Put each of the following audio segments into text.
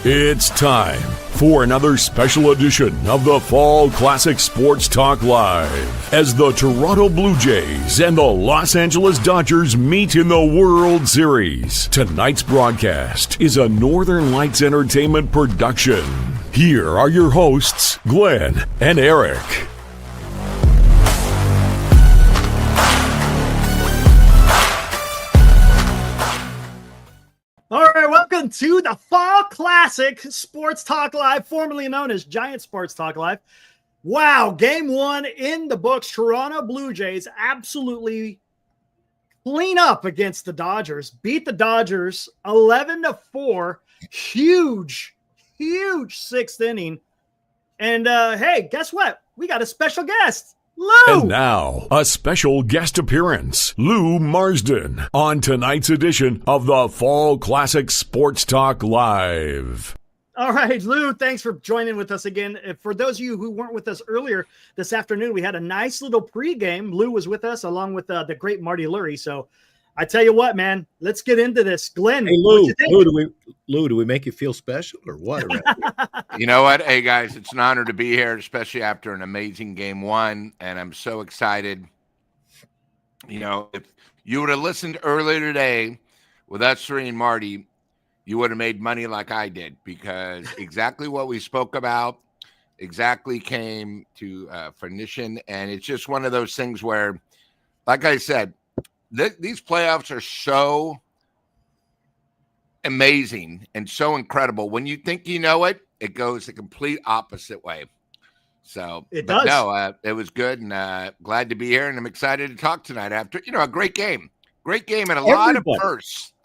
It's time for another special edition of the Fall Classic Sports Talk Live as the Toronto Blue Jays and the Los Angeles Dodgers meet in the World Series. Tonight's broadcast is a Northern Lights Entertainment production. Here are your hosts, Glenn and Eric. All right, welcome to the Fall Classic Sports Talk Live, formerly known as Giant Sports Talk Live. Wow, game one in the books. Toronto Blue Jays absolutely clean up against the Dodgers. Beat the Dodgers 11-4. Huge sixth inning. And hey, guess what? We got a special guest. Lou! And now, a special guest appearance, Lou Marsden, on tonight's edition of the Fall Classic Sports Talk Live. All right, Lou, thanks for joining with us again. For those of you who weren't with us earlier this afternoon, we had a nice little pregame. Lou was with us along with the great Marty Lurie. So I tell you what, man, let's get into this. Glenn, hey, Lou, do we make you feel special or what? You know what? Hey, guys, it's an honor to be here, especially after an amazing game one, and I'm so excited. You know, if you would have listened earlier today with us three and Marty, you would have made money like I did, because exactly what we spoke about exactly came to fruition, and it's just one of those things where, like I said, these playoffs are so amazing and so incredible. When you think you know it, it goes the complete opposite way. So it does. No, it was good, and glad to be here, and I'm excited to talk tonight after, a great game, and a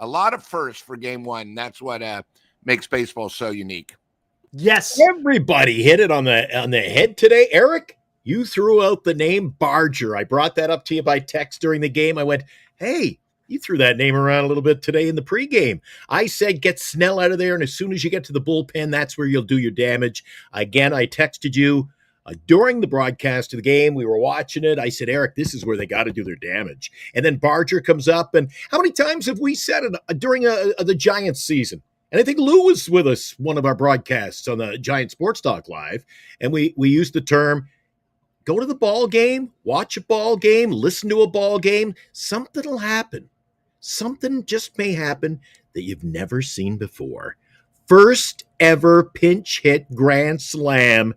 lot of firsts for game one. That's what makes baseball so unique. Yes. Everybody hit it on the head today. Eric, you threw out the name Barger. I brought that up to you by text during the game. I went, hey, you threw that name around a little bit today in the pregame. I said, get Snell out of there, and as soon as you get to the bullpen, that's where you'll do your damage. Again, I texted you during the broadcast of the game. We were watching it. I said, Eric, this is where they got to do their damage. And then Barger comes up, and how many times have we said it during the Giants season? And I think Lou was with us, one of our broadcasts on the Giant Sports Talk Live, and we used the term, go to the ball game, watch a ball game, listen to a ball game. Something will happen. Something just may happen that you've never seen before. First ever pinch hit grand slam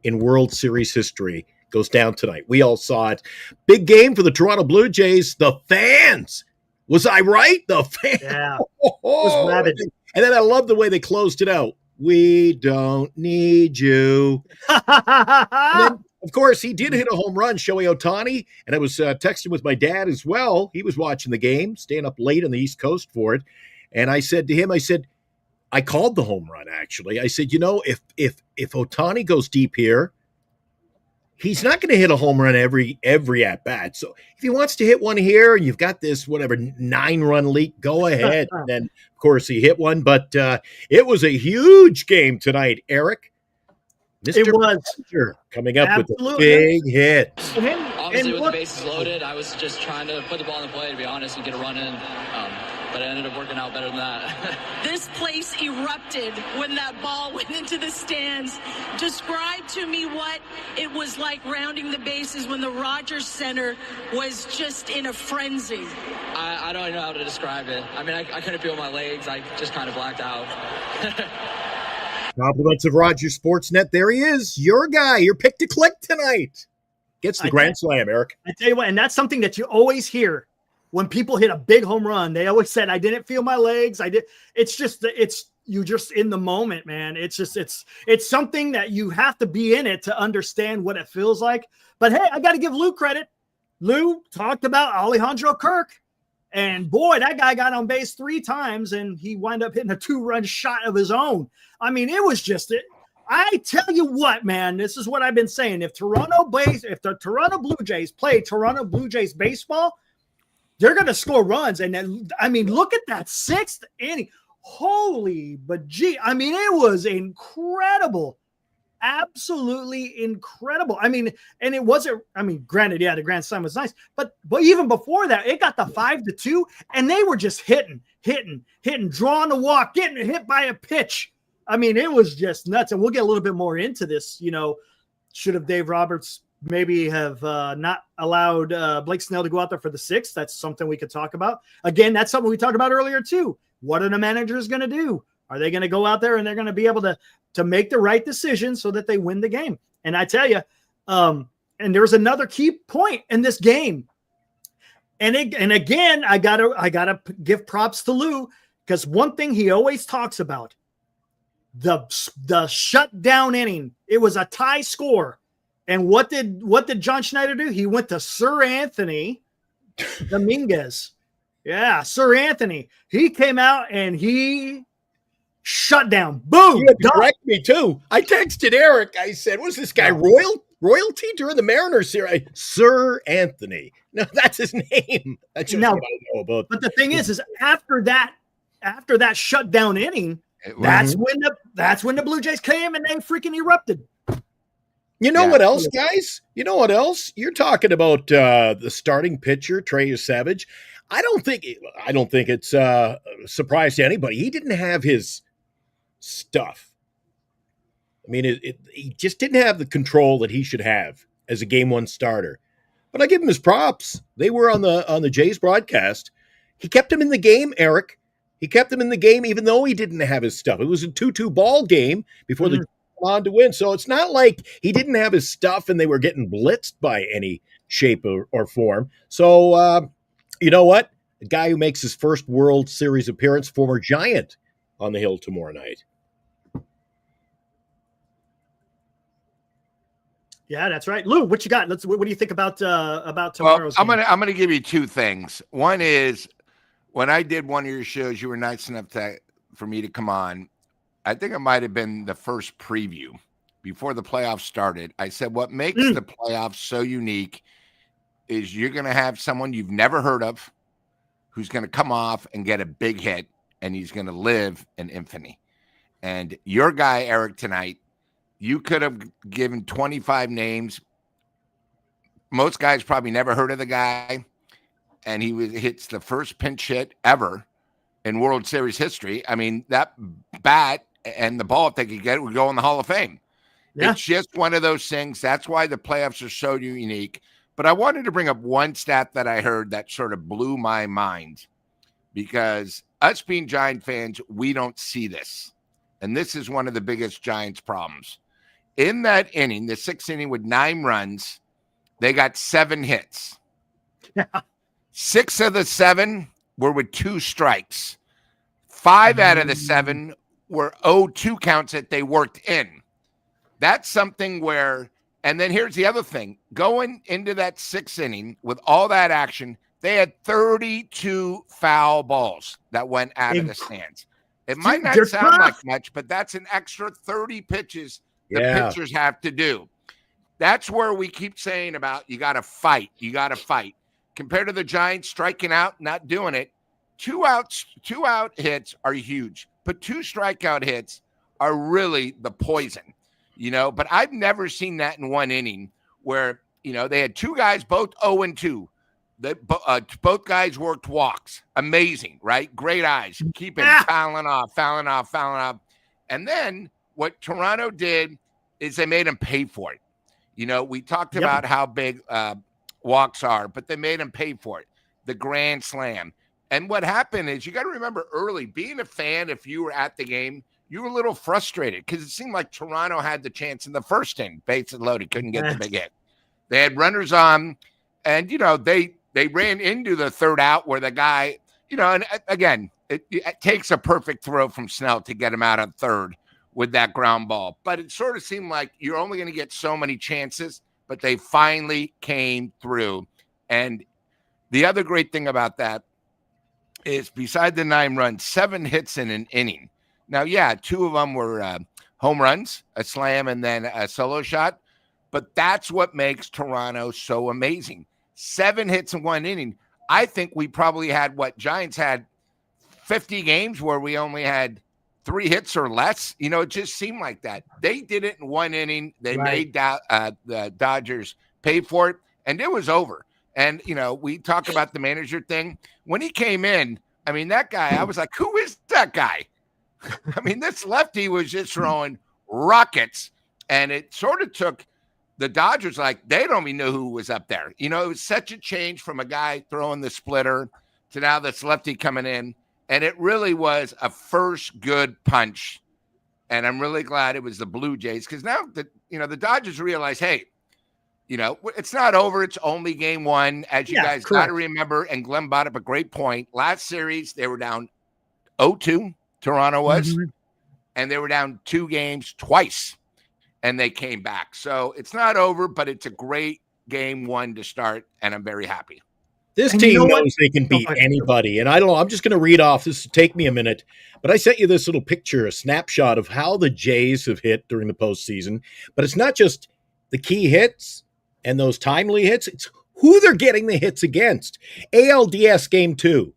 in World Series history goes down tonight. We all saw it. Big game for the Toronto Blue Jays. The fans. Was I right? The fans. Yeah. It was rabid. And then I love the way they closed it out. We don't need you. Of course, he did hit a home run, Shohei Ohtani, and I was texting with my dad as well. He was watching the game, staying up late on the East Coast for it. And I said to him, I called the home run, actually. I said, if Ohtani goes deep here, he's not going to hit a home run every at-bat. So if he wants to hit one here and you've got this, 9-run leak, go ahead. And then, of course, he hit one. But it was a huge game tonight, Eric. It was coming up with a big hit. Obviously, with the bases loaded, I was just trying to put the ball in the play, to be honest, and get a run in. But it ended up working out better than that. This place erupted when that ball went into the stands. Describe to me what it was like rounding the bases when the Rogers Center was just in a frenzy. I don't know how to describe it. I mean, I couldn't feel my legs. I just kind of blacked out. Compliments of Rogers Sportsnet. There he is, your guy, your pick to click tonight. Gets the grand slam, Eric. I tell you what, and that's something that you always hear when people hit a big home run. They always said, I didn't feel my legs. You just in the moment, man. It's something that you have to be in it to understand what it feels like. But hey, I got to give Lou credit. Lou talked about Alejando Kirk. And boy, that guy got on base 3 times, and he wound up hitting a 2-run shot of his own. I mean, it was just it. I tell you what, man, this is what I've been saying. If the Toronto Blue Jays play Toronto Blue Jays baseball, they're going to score runs. And then, I mean, look at that 6th inning. Holy, but gee, I mean, it was incredible. Absolutely incredible. I mean, and it wasn't, I mean, granted, yeah, the grand slam was nice, but even before that, it got the 5-2, and they were just hitting, drawing the walk, getting hit by a pitch. I mean, it was just nuts. And we'll get a little bit more into this. Should have Dave Roberts maybe have not allowed Blake Snell to go out there for the 6th? That's something we could talk about. Again, that's something we talked about earlier too. What are the managers going to do? Are they going to go out there and they're going to be able to make the right decision so that they win the game? And I tell you, and there's another key point in this game. And again, I gotta give props to Lou, because one thing he always talks about, the shutdown inning. It was a tie score. And what did John Schneider do? He went to Sir Anthony Dominguez. Yeah, Sir Anthony. He came out and he shut down. Boom. You had to correct me too. I texted Eric. I said, "Was this guy royalty during the Mariners series?" Sir Anthony. No, that's his name. That's just what I know about. But the thing is after that shutdown inning, that's when the Blue Jays came and they freaking erupted. You know what else, guys? You know what else? You're talking about the starting pitcher, Trey Savage. I don't think it's a surprise to anybody. He didn't have his stuff. I mean, he just didn't have the control that he should have as a Game 1 starter. But I give him his props. They were on the Jays broadcast. He kept him in the game, Eric. He kept him in the game even though he didn't have his stuff. It was a 2-2 ball game before the on to win. So it's not like he didn't have his stuff and they were getting blitzed by any shape or form. So, you know what? A guy who makes his first World Series appearance, former Giant, on the hill tomorrow night. Yeah, that's right. Lou, what you got? What do you think about tomorrow's game? I'm gonna give you two things. One is, when I did one of your shows, you were nice enough for me to come on. I think it might have been the first preview before the playoffs started. I said, what makes the playoffs so unique is you're going to have someone you've never heard of who's going to come off and get a big hit, and he's going to live in infamy. And your guy, Eric, tonight, you could have given 25 names. Most guys probably never heard of the guy, and he hits the first pinch hit ever in World Series history. I mean, that bat and the ball, if they could get it, would go in the Hall of Fame. Yeah. It's just one of those things. That's why the playoffs are so unique. But I wanted to bring up one stat that I heard that sort of blew my mind, because us being Giant fans, we don't see this. And this is one of the biggest Giants problems. In that inning, the 6th inning with 9 runs, they got 7 hits. Yeah. 6 of the 7 were with 2 strikes. 5 out of the 7 were 0-2 counts that they worked in. That's something where, and then here's the other thing. Going into that 6th inning with all that action, they had 32 foul balls that went out of the stands. It might not sound like much, but that's an extra 30 pitches the pitchers have to do. That's where we keep saying about you got to fight. You got to fight. Compared to the Giants striking out, not doing it, 2 out hits are huge, but 2 strikeout hits are really the poison, But I've never seen that in one inning where, they had 2 guys, both 0-2. Both guys worked walks. Amazing, right? Great eyes. Keeping fouling off. And then what Toronto did is they made him pay for it. We talked about how big walks are, but they made him pay for it. The grand slam. And what happened is, you got to remember early, being a fan, if you were at the game, you were a little frustrated because it seemed like Toronto had the chance in the first inning. Bases loaded, couldn't get the big hit. They had runners on, and, they ran into the 3rd out where the guy, and again, it takes a perfect throw from Snell to get him out on 3rd with that ground ball. But it sort of seemed like you're only going to get so many chances, but they finally came through. And the other great thing about that is, beside the 9 runs, 7 hits in an inning. Now, 2 of them were home runs, a slam, and then a solo shot. But that's what makes Toronto so amazing. 7 hits in one inning. I think we probably had Giants had 50 games where we only had 3 hits or less. It just seemed like that. They did it in one inning. They made the Dodgers pay for it, and it was over. And, we talk about the manager thing. When he came in, I mean, that guy, I was like, who is that guy? I mean, this lefty was just throwing rockets, and it sort of took the Dodgers, like, they don't even know who was up there. You know, it was such a change from a guy throwing the splitter to now this lefty coming in, and it really was a first good punch. And I'm really glad it was the Blue Jays, because now the Dodgers realize, hey, it's not over. It's only game one, as you guys got to remember. And Glenn brought up a great point. Last series, they were down 0-2, Toronto was, and they were down 2 games twice, and they came back. So it's not over, but it's a great game one to start, and I'm very happy. This team knows they can beat anybody. And I don't know, I'm just going to read off. This will take me a minute. But I sent you this little picture, a snapshot of how the Jays have hit during the postseason. But it's not just the key hits and those timely hits. It's who they're getting the hits against. ALDS Game 2,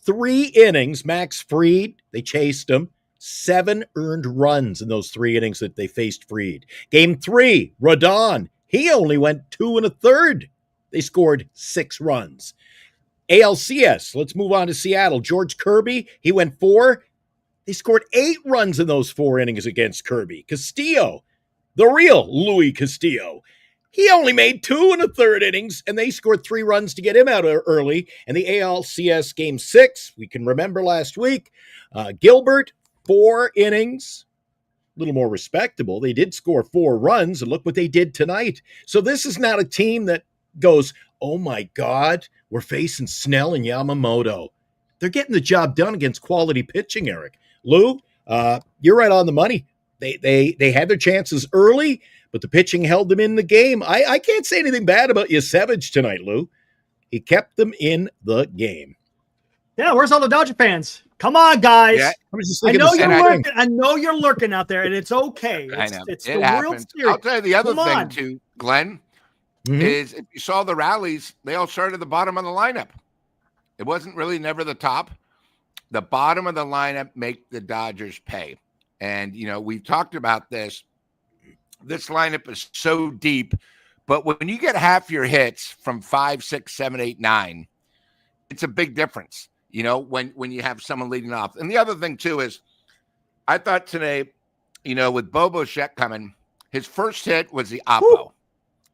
3 innings. Max Fried, they chased him. 7 earned runs in those 3 innings that they faced Fried. Game 3, Rodon, he only went 2 1/3. They scored 6 runs. ALCS, let's move on to Seattle. George Kirby, he went 4. They scored 8 runs in those 4 innings against Kirby. Castillo, the real Louis Castillo, he only made 2 1/3 innings, and they scored 3 runs to get him out early. And the ALCS Game 6, we can remember last week, Gilbert, 4 innings, a little more respectable. They did score 4 runs, and look what they did tonight. So this is not a team that goes, oh my God, we're facing Snell and Yamamoto. They're getting the job done against quality pitching, Eric. Lou, you're right on the money. They had their chances early, but the pitching held them in the game. I can't say anything bad about Yasevich tonight, Lou. He kept them in the game. Yeah, where's all the Dodger fans? Come on, guys. Yeah. I know you're lurking out there, and it's okay. It's the World Series. I'll tell you the other thing, too, Glenn, is if you saw the rallies, they all started at the bottom of the lineup. It wasn't really never the top. The bottom of the lineup make the Dodgers pay. And, we've talked about this. This lineup is so deep. But when you get half your hits from 5, 6, 7, 8, 9, it's a big difference, when you have someone leading off. And the other thing, too, is I thought today, with Bo Bichette coming, his first hit was the Oppo.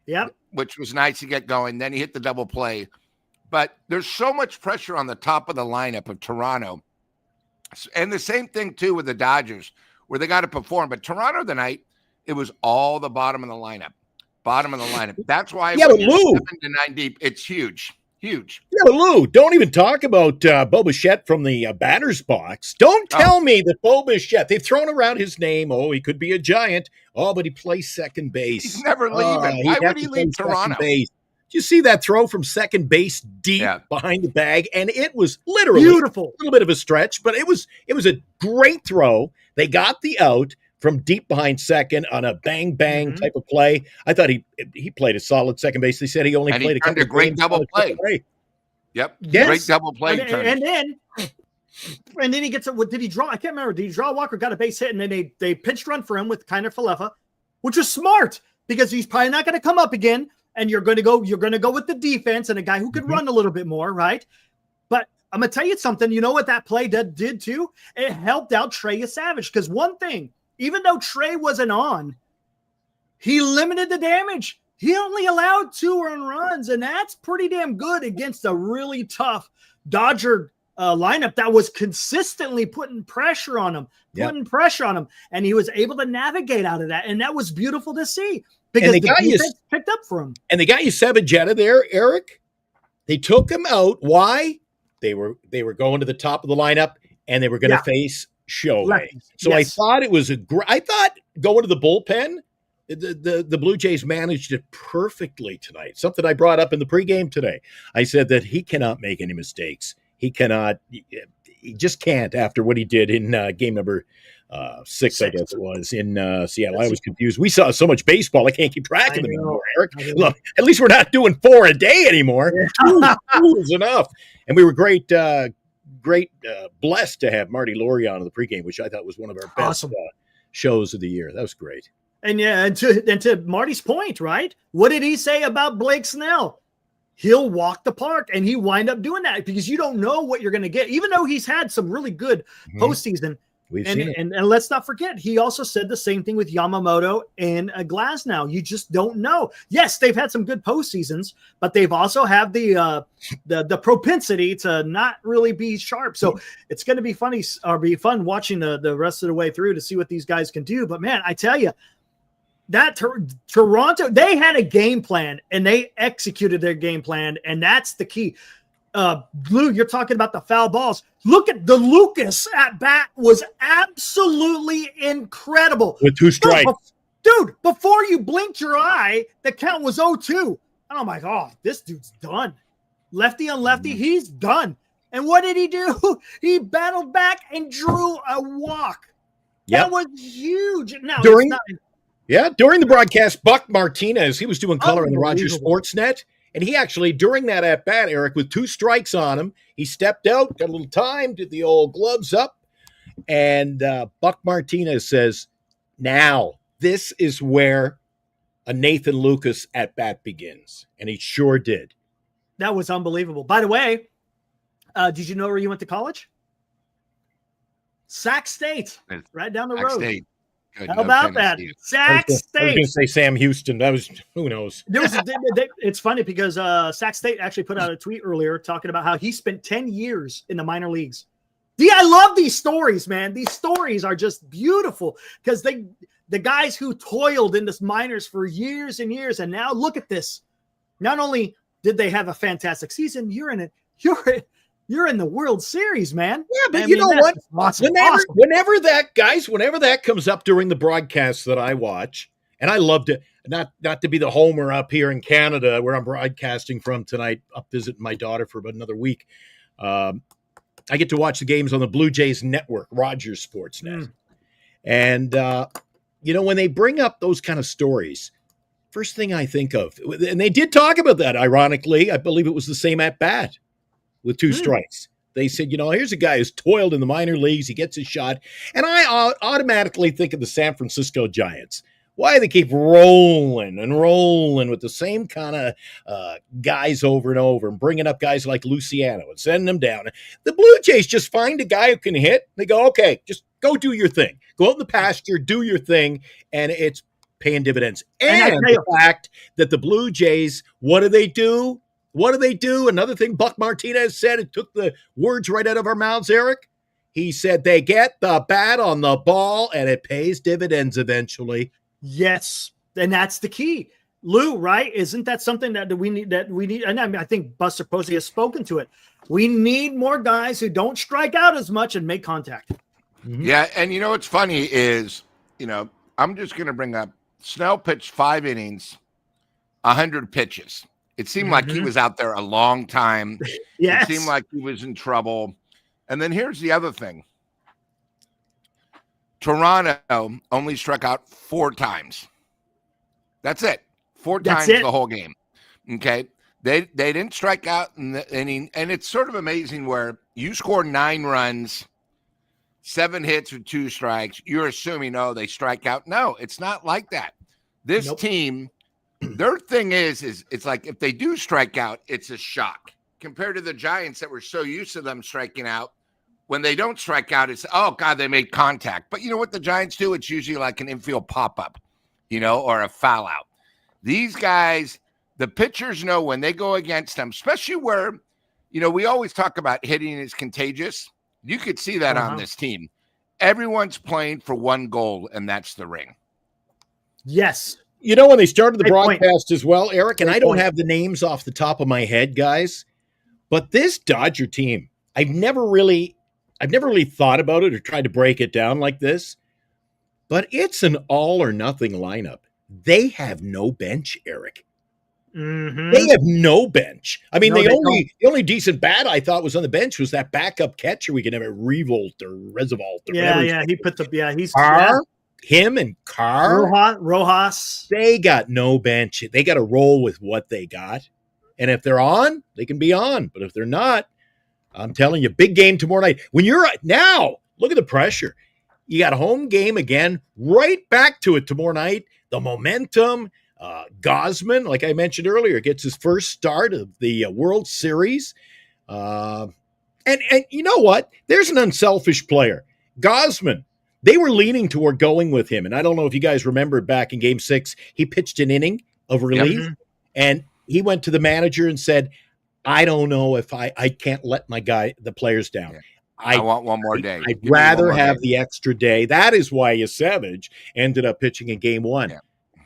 Yep. Which was nice to get going. Then he hit the double play. But there's so much pressure on the top of the lineup of Toronto. And the same thing, too, with the Dodgers, where they got to perform. But Toronto tonight, it was all the bottom of the lineup. Bottom of the lineup. That's why when you're 7 to 9 deep, it's huge. Huge. Yeah, but Lou, don't even talk about Bo Bichette from the batter's box. Don't tell me that Bo Bichette, they've thrown around his name. Oh, he could be a giant. Oh, but he plays second base. He's never leaving. Why would he leave Toronto? Base. Did you see that throw from second base deep behind the bag? And it was literally beautiful. A little bit of a stretch, but it was a great throw. They got the out from deep behind second on a bang type of play. I thought he played a solid second base. They said he only played a great double play. Yep. Yes. Great double play. And then he gets what did he draw? I can't remember. Did he draw a walk or got a base hit? And then they pitched run for him with kind of Falefa, which was smart because he's probably not going to come up again. And you're going to go with the defense and a guy who could run a little bit more, right? But I'm going to tell you something. You know what that play did too? It helped out Trey Savage because one thing, even though Trey wasn't on, he limited the damage. He only allowed 2 earned runs, and that's pretty damn good against a really tough Dodger lineup that was consistently putting pressure on him, and he was able to navigate out of that, and that was beautiful to see because the defense picked up for him. And they got you Savage there, Eric. They took him out. Why? They were going to the top of the lineup, and they were going to face Shohei. So I thought it was I thought going to the bullpen, the Blue Jays managed it perfectly tonight. Something I brought up in the pregame today. I said that he cannot make any mistakes. He just can't after what he did in game number 6, I guess it was, in Seattle. I was confused. We saw so much baseball, I can't keep track of them anymore, Eric. Look, at least we're not doing 4 a day anymore. 2 is enough. And we were great blessed to have Marty Laurie on in the pregame, which I thought was one of our best shows of the year. That was great. And to Marty's point, right? What did he say about Blake Snell? He'll walk the park, and he wind up doing that because you don't know what you're going to get. Even though he's had some really good postseason, We've seen it. And let's not forget, he also said the same thing with Yamamoto and Glasnow. You just don't know. Yes, they've had some good postseasons, but they've also had the propensity to not really be sharp. So it's going to be be fun watching the rest of the way through to see what these guys can do. But man, I tell you, that Toronto, they had a game plan and they executed their game plan, and that's the key. Blue, you're talking about the foul balls. Look at the Lucas at bat was absolutely incredible. With 2 strikes. Dude, before you blinked your eye, the count was 0-2. And I'm like, oh, this dude's done. Lefty on lefty, he's done. And what did he do? He battled back and drew a walk. Yep. That was huge. Now, during the broadcast, Buck Martinez, he was doing color on the Rogers Sportsnet. And he actually, during that at-bat, Eric, with 2 strikes on him, he stepped out, got a little time, did the old gloves up, and Buck Martinez says, now, this is where a Nathan Lucas at-bat begins. And he sure did. That was unbelievable. By the way, did you know where you went to college? Sac State, right down the road. State. Good, How about that? Sac State. I was going to say Sam Houston. That was, who knows? It's funny because Sac State actually put out a tweet earlier talking about how he spent 10 years in the minor leagues. I love these stories, man. These stories are just beautiful because the guys who toiled in this minors for years and years, and now look at this. Not only did they have a fantastic season, you're in the World Series, man. Yeah, but you know what? Awesome. Whenever that comes up during the broadcasts that I watch, and I love to not to be the homer up here in Canada where I'm broadcasting from tonight, up visiting my daughter for about another week. I get to watch the games on the Blue Jays network, Rogers Sportsnet. And when they bring up those kind of stories, first thing I think of, and they did talk about that, ironically, I believe it was the same at bat. With 2 strikes. They said, here's a guy who's toiled in the minor leagues. He gets his shot. And I automatically think of the San Francisco Giants. Why they keep rolling and rolling with the same kind of guys over and over and bringing up guys like Luciano and sending them down. The Blue Jays just find a guy who can hit. They go, okay, just go do your thing. Go out in the pasture, do your thing. And it's paying dividends. And the fact that the Blue Jays, what do they do? Another thing Buck Martinez said, it took the words right out of our mouths, Eric. He said they get the bat on the ball and it pays dividends eventually. Yes, and that's the key. Lou, right? Isn't that something that we need? And I think Buster Posey has spoken to it. We need more guys who don't strike out as much and make contact. Mm-hmm. Yeah, and what's funny is, I'm just going to bring up Snell pitched 5 innings, 100 pitches. It seemed like he was out there a long time. Yes. It seemed like he was in trouble. And then here's the other thing. Toronto only struck out 4 times. That's it. 4 times the whole game. Okay. They didn't strike out in the inning. And it's sort of amazing where you score 9 runs, 7 hits with 2 strikes. You're assuming, they strike out. No, it's not like that. This team, their thing is it's like if they do strike out, it's a shock compared to the Giants that were so used to them striking out. When they don't strike out, it's, oh, God, they made contact. But you know what the Giants do? It's usually like an infield pop-up, or a foul out. These guys, the pitchers know when they go against them, especially where, we always talk about hitting is contagious. You could see that on this team. Everyone's playing for one goal, and that's the ring. Yes. When they started the broadcast as well, Eric, and I don't have the names off the top of my head, guys, but this Dodger team, I've never really thought about it or tried to break it down like this, but it's an all or nothing lineup. They have no bench, Eric. Mm-hmm. They have no bench. I mean, the only decent bat I thought was on the bench was that backup catcher we can have at Revolt or Resavolt. Yeah, he put he's Carr, him and Carr. Rojas. They got no bench. They got to roll with what they got. And if they're on, they can be on. But if they're not, I'm telling you, big game tomorrow night. When you're now, look at the pressure. You got a home game again, right back to it tomorrow night. The momentum. Gosman, like I mentioned earlier, gets his first start of the World Series. And you know what? There's an unselfish player. Gosman. They were leaning toward going with him. And I don't know if you guys remember back in game 6, he pitched an inning of relief and he went to the manager and said, I don't know if I can't let the players down. Yeah. I want one more day. I'd rather have the extra day. That is why Yesevich ended up pitching in game 1. Yeah.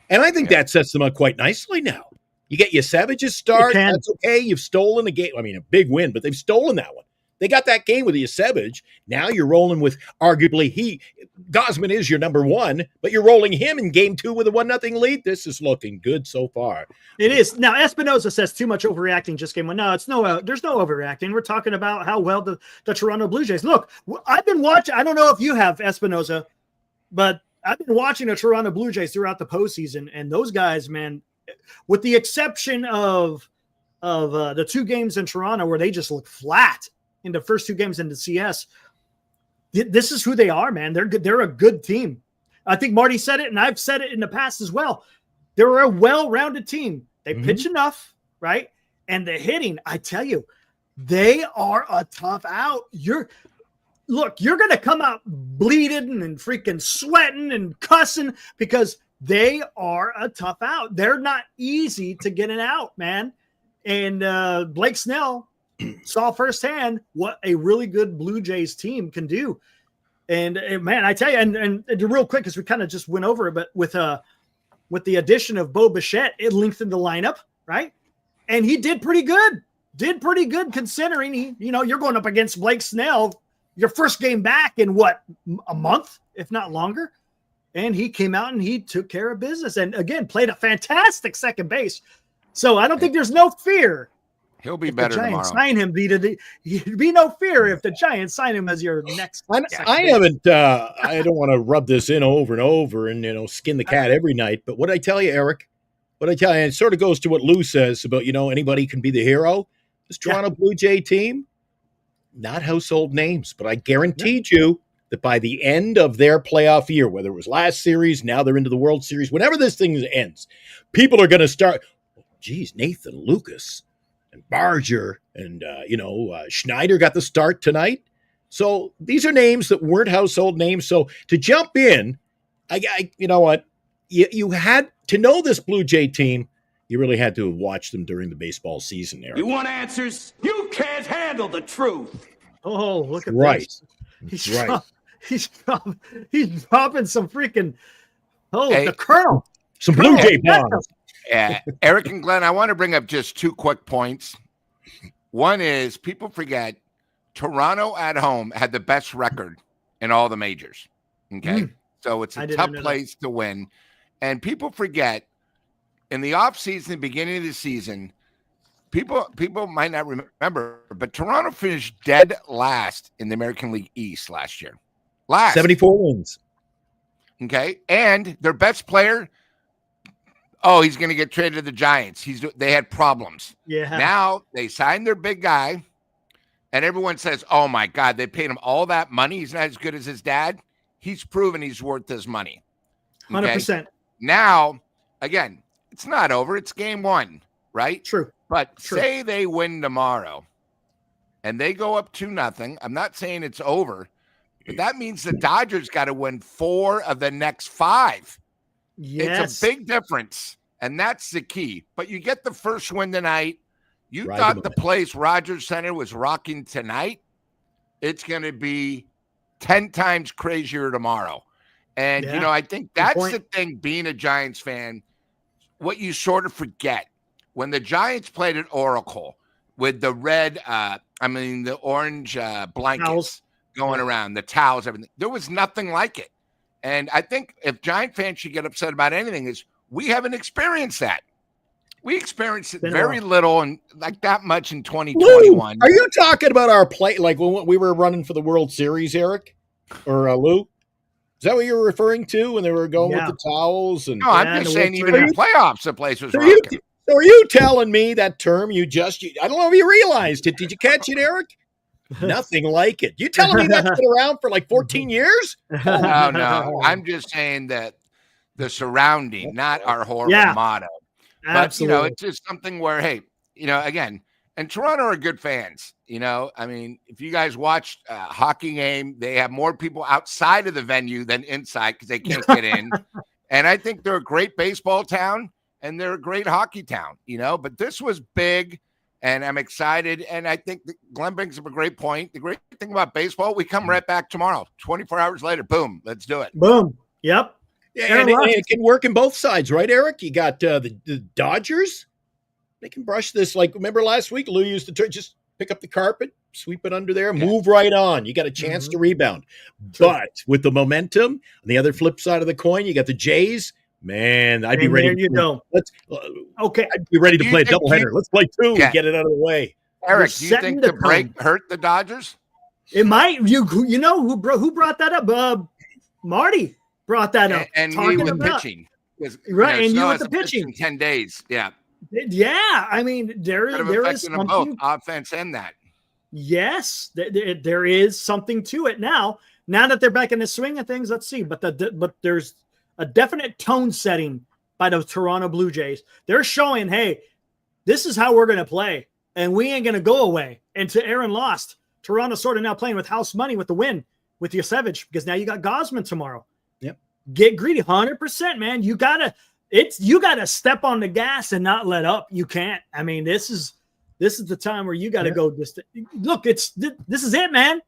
And I think that sets them up quite nicely now. You get Yesevich's start. That's okay. You've stolen a game. I mean, a big win, but they've stolen that one. They got that game with Yesevich. Now you're rolling with arguably Gosman is your number 1, but you're rolling him in game 2 with a 1-0 lead. This is looking good so far. It is. Now, Espinoza says too much overreacting just game 1. No, there's no overreacting. We're talking about how well the Toronto Blue Jays. Look, I've been watching, I don't know if you have, Espinoza, but I've been watching the Toronto Blue Jays throughout the postseason, and those guys, man, with the exception of the 2 games in Toronto where they just look flat in the first 2 games in the CS, this is who they are, man. They're good. They're a good team. I think Marty said it, and I've said it in the past as well. They're a well-rounded team. They pitch enough, right? And the hitting, I tell you, they are a tough out. You're going to come out bleeding and freaking sweating and cussing because they are a tough out. They're not easy to get an out, man. And Blake Snell saw firsthand what a really good Blue Jays team can do. And man, I tell you, and real quick, because we kind of just went over it, but with the addition of Bo Bichette, it lengthened the lineup, right? And he did pretty good. Considering you're going up against Blake Snell, your first game back in a month, if not longer. And he came out and he took care of business. And again, played a fantastic second base. So I don't think there's no fear. He'll be better tomorrow. Sign him, you'd be no fear if the Giants sign him as your next. I haven't. I don't want to rub this in over and over and skin the cat every night. But what I tell you, Eric, it sort of goes to what Lou says about anybody can be the hero. This Toronto Blue Jay team, not household names, but I guaranteed you that by the end of their playoff year, whether it was last series, now they're into the World Series, whenever this thing ends, people are going to start. Geez, Nathan Lucas. And Barger and, Schneider got the start tonight. So these are names that weren't household names. So to jump in, you know what? You had to know this Blue Jay team. You really had to have watched them during the baseball season, Eric. You want answers? You can't handle the truth. Oh, look at this. He's dropping some freaking, the Colonel. Some Blue Jay bombs. Yeah, Eric and Glenn, I want to bring up just 2 quick points. One is people forget Toronto at home had the best record in all the majors. Okay. So it's a tough place to win. And people forget in the offseason, beginning of the season, people might not remember, but Toronto finished dead last in the American League East last year. 74 wins. Okay. And their best player, he's going to get traded to the Giants. They had problems. Yeah. Now they signed their big guy, and everyone says, oh, my God, they paid him all that money. He's not as good as his dad. He's proven he's worth his money. Okay? 100%. Now, again, it's not over. It's game 1, right? True. But say they win tomorrow, and they go up 2-0. I'm not saying it's over, but that means the Dodgers got to win 4 of the next 5. Yes. It's a big difference, and that's the key. But you get the first win tonight. You thought the place Rogers Center was rocking tonight. It's going to be 10 times crazier tomorrow. And, I think that's the thing, being a Giants fan, what you sort of forget. When the Giants played at Oracle with the the orange blankets going around, the towels, everything, there was nothing like it. And I think if Giant fans should get upset about anything is we haven't experienced that. We experienced it very little and like that much in 2021. Lou, are you talking about our play, like when we were running for the World Series, Eric? Or Lou? Is that what you were referring to when they were going with the towels? And no, I'm just saying even in the playoffs, the place was rocking. So are you telling me that term I don't know if you realized it. Did you catch it, Eric? Nothing like it. You telling me that's been around for like 14 years? No. I'm just saying that the surrounding, not our horrible motto. Absolutely. But, it's just something where, hey, again, And Toronto are good fans. I mean, if you guys watched a hockey game, they have more people outside of the venue than inside because they can't get in. And I think they're a great baseball town and they're a great hockey town, but this was big and I'm excited. And I think that Glenn brings up a great point. The great thing about baseball, we come right back tomorrow, 24 hours later, boom, let's do it. Boom. Yep. Yeah, and it can work in both sides, right, Eric? You got the Dodgers. They can brush this. Like, remember last week, Lou used to just pick up the carpet, sweep it under there, move right on. You got a chance to rebound. But with the momentum, on the other flip side of the coin, you got the Jays. Man, I'd be ready. There you go. Okay. I'd be ready to play a doubleheader. Let's play two and get it out of the way. Eric, do you think the break hurt the Dodgers? It might. You know who brought that up? Marty brought that up. And me with pitching. Right, and you with the pitching. 10 days, yeah. Yeah, I mean, there is something. Both offense and that. Yes, there is something to it now. Now that they're back in the swing of things, let's see. But there's a definite tone setting by the Toronto Blue Jays. They're showing, hey, this is how we're going to play, and we ain't going to go away. And to Aaron lost, Toronto sort of now playing with house money with the win with your Savage because now you got Gosman tomorrow. Yep, get greedy, 100%, man. You gotta step on the gas and not let up. You can't. I mean, this is the time where you got to go. This is it, man.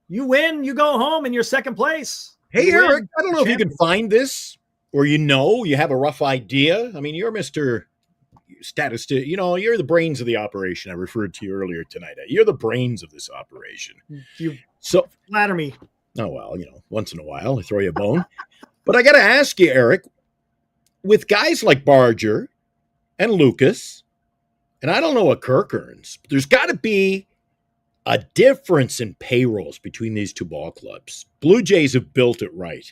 You win, you go home in your second place. Hey, Eric, I don't know if you can find this or you have a rough idea. I mean, you're Mr. Statistician. You're the brains of the operation. I referred to you earlier tonight. You're the brains of this operation. You so flatter me. Oh, well, once in a while I throw you a bone. But I got to ask you, Eric, with guys like Barger and Lucas, and I don't know what Kirk earns, but there's got to be a difference in payrolls between these two ball clubs. Blue Jays have built it right.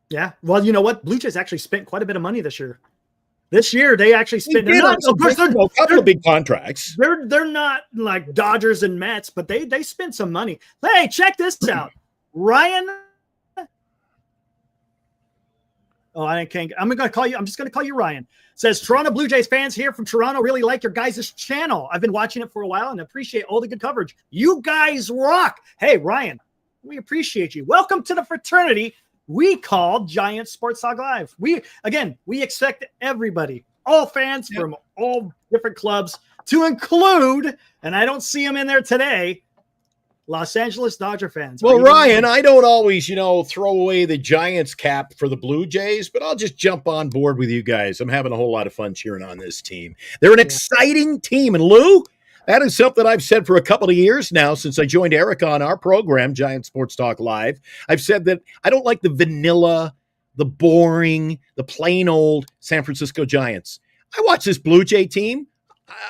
Yeah. Well, you know what? Blue Jays actually spent quite a bit of money this year. This year, they actually spent a couple of big contracts. They're not like Dodgers and Mets, but they spent some money. Hey, check this out. Ryan. Oh, I'm just going to call you Ryan. Says Toronto Blue Jays fans here from Toronto really like your guys' channel. I've been watching it for a while and appreciate all the good coverage. You guys rock. Hey, Ryan, we appreciate you. Welcome to the fraternity we call Giant Sports Talk Live. We expect everybody, all fans from all different clubs to include, and I don't see them in there today, Los Angeles Dodger fans. Well, Ryan, I don't always, throw away the Giants cap for the Blue Jays, but I'll just jump on board with you guys. I'm having a whole lot of fun cheering on this team. They're an exciting team. And Lou, that is something I've said for a couple of years now since I joined Eric on our program, Giant Sports Talk Live. I've said that I don't like the vanilla, the boring, the plain old San Francisco Giants. I watch this Blue Jay team.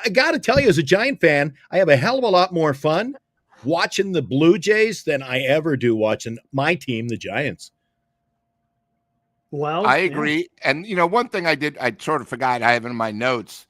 I got to tell you, as a Giant fan, I have a hell of a lot more fun watching the Blue Jays than I ever do watching my team, the Giants. Well, I agree. And, one thing I sort of forgot, I have in my notes.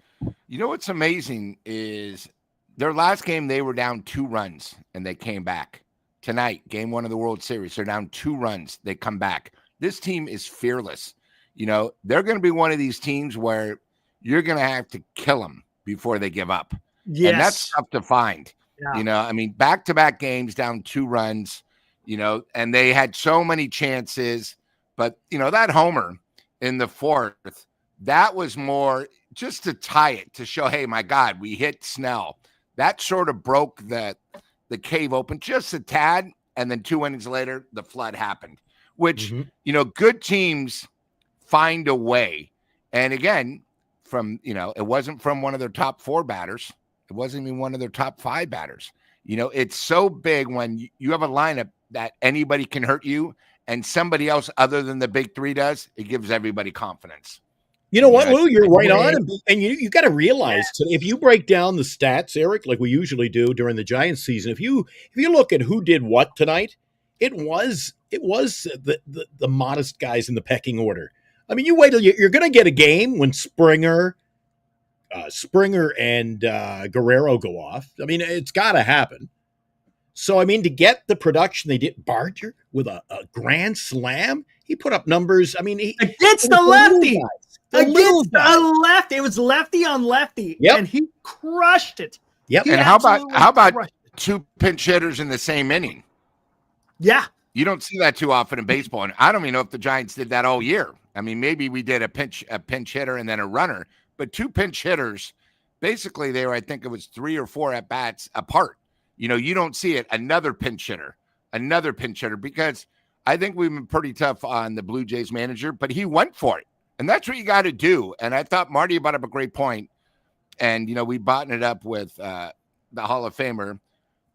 What's amazing is their last game, they were down 2 runs and they came back. Tonight, game 1 of the World Series, they're down 2 runs. They come back. This team is fearless. They're going to be one of these teams where you're going to have to kill them before they give up. Yes. And that's tough to find. Yeah. Back-to-back games down 2 runs, and they had so many chances. But, that homer in the 4th, that was more just to tie it, to show, hey, my God, we hit Snell. That sort of broke the cave open just a tad, and then 2 innings later, the flood happened, which, good teams find a way. And again, it wasn't from one of their top 4 batters. It wasn't even one of their top 5 batters. It's so big when you have a lineup that anybody can hurt you and somebody else other than the big 3 does, it gives everybody confidence. You know what, Lou? You're right on. And you got to realize today, if you break down the stats, Eric, like we usually do during the Giants season, if you look at who did what tonight, it was the modest guys in the pecking order. I mean, you wait till you're going to get a game when Springer and Guerrero go off. I mean, it's got to happen. So, to get the production they did, Barger with a grand slam, he put up numbers. Against the lefty. Against the lefty. It was lefty on lefty. Yep. And he crushed it. Yep. He And how about absolutely crushed it. 2 pinch hitters in the same inning? Yeah. You don't see that too often in baseball, and I don't even know if the Giants did that all year. I mean, maybe we did a pinch hitter and then a runner, but 2 pinch hitters, basically they were, I think it was 3 or 4 at bats apart. You know, you don't see it. Another pinch hitter, because I think we've been pretty tough on the Blue Jays manager, but he went for it, and that's what you got to do. And I thought Marty brought up a great point, and you know, we buttoned it up with the Hall of Famer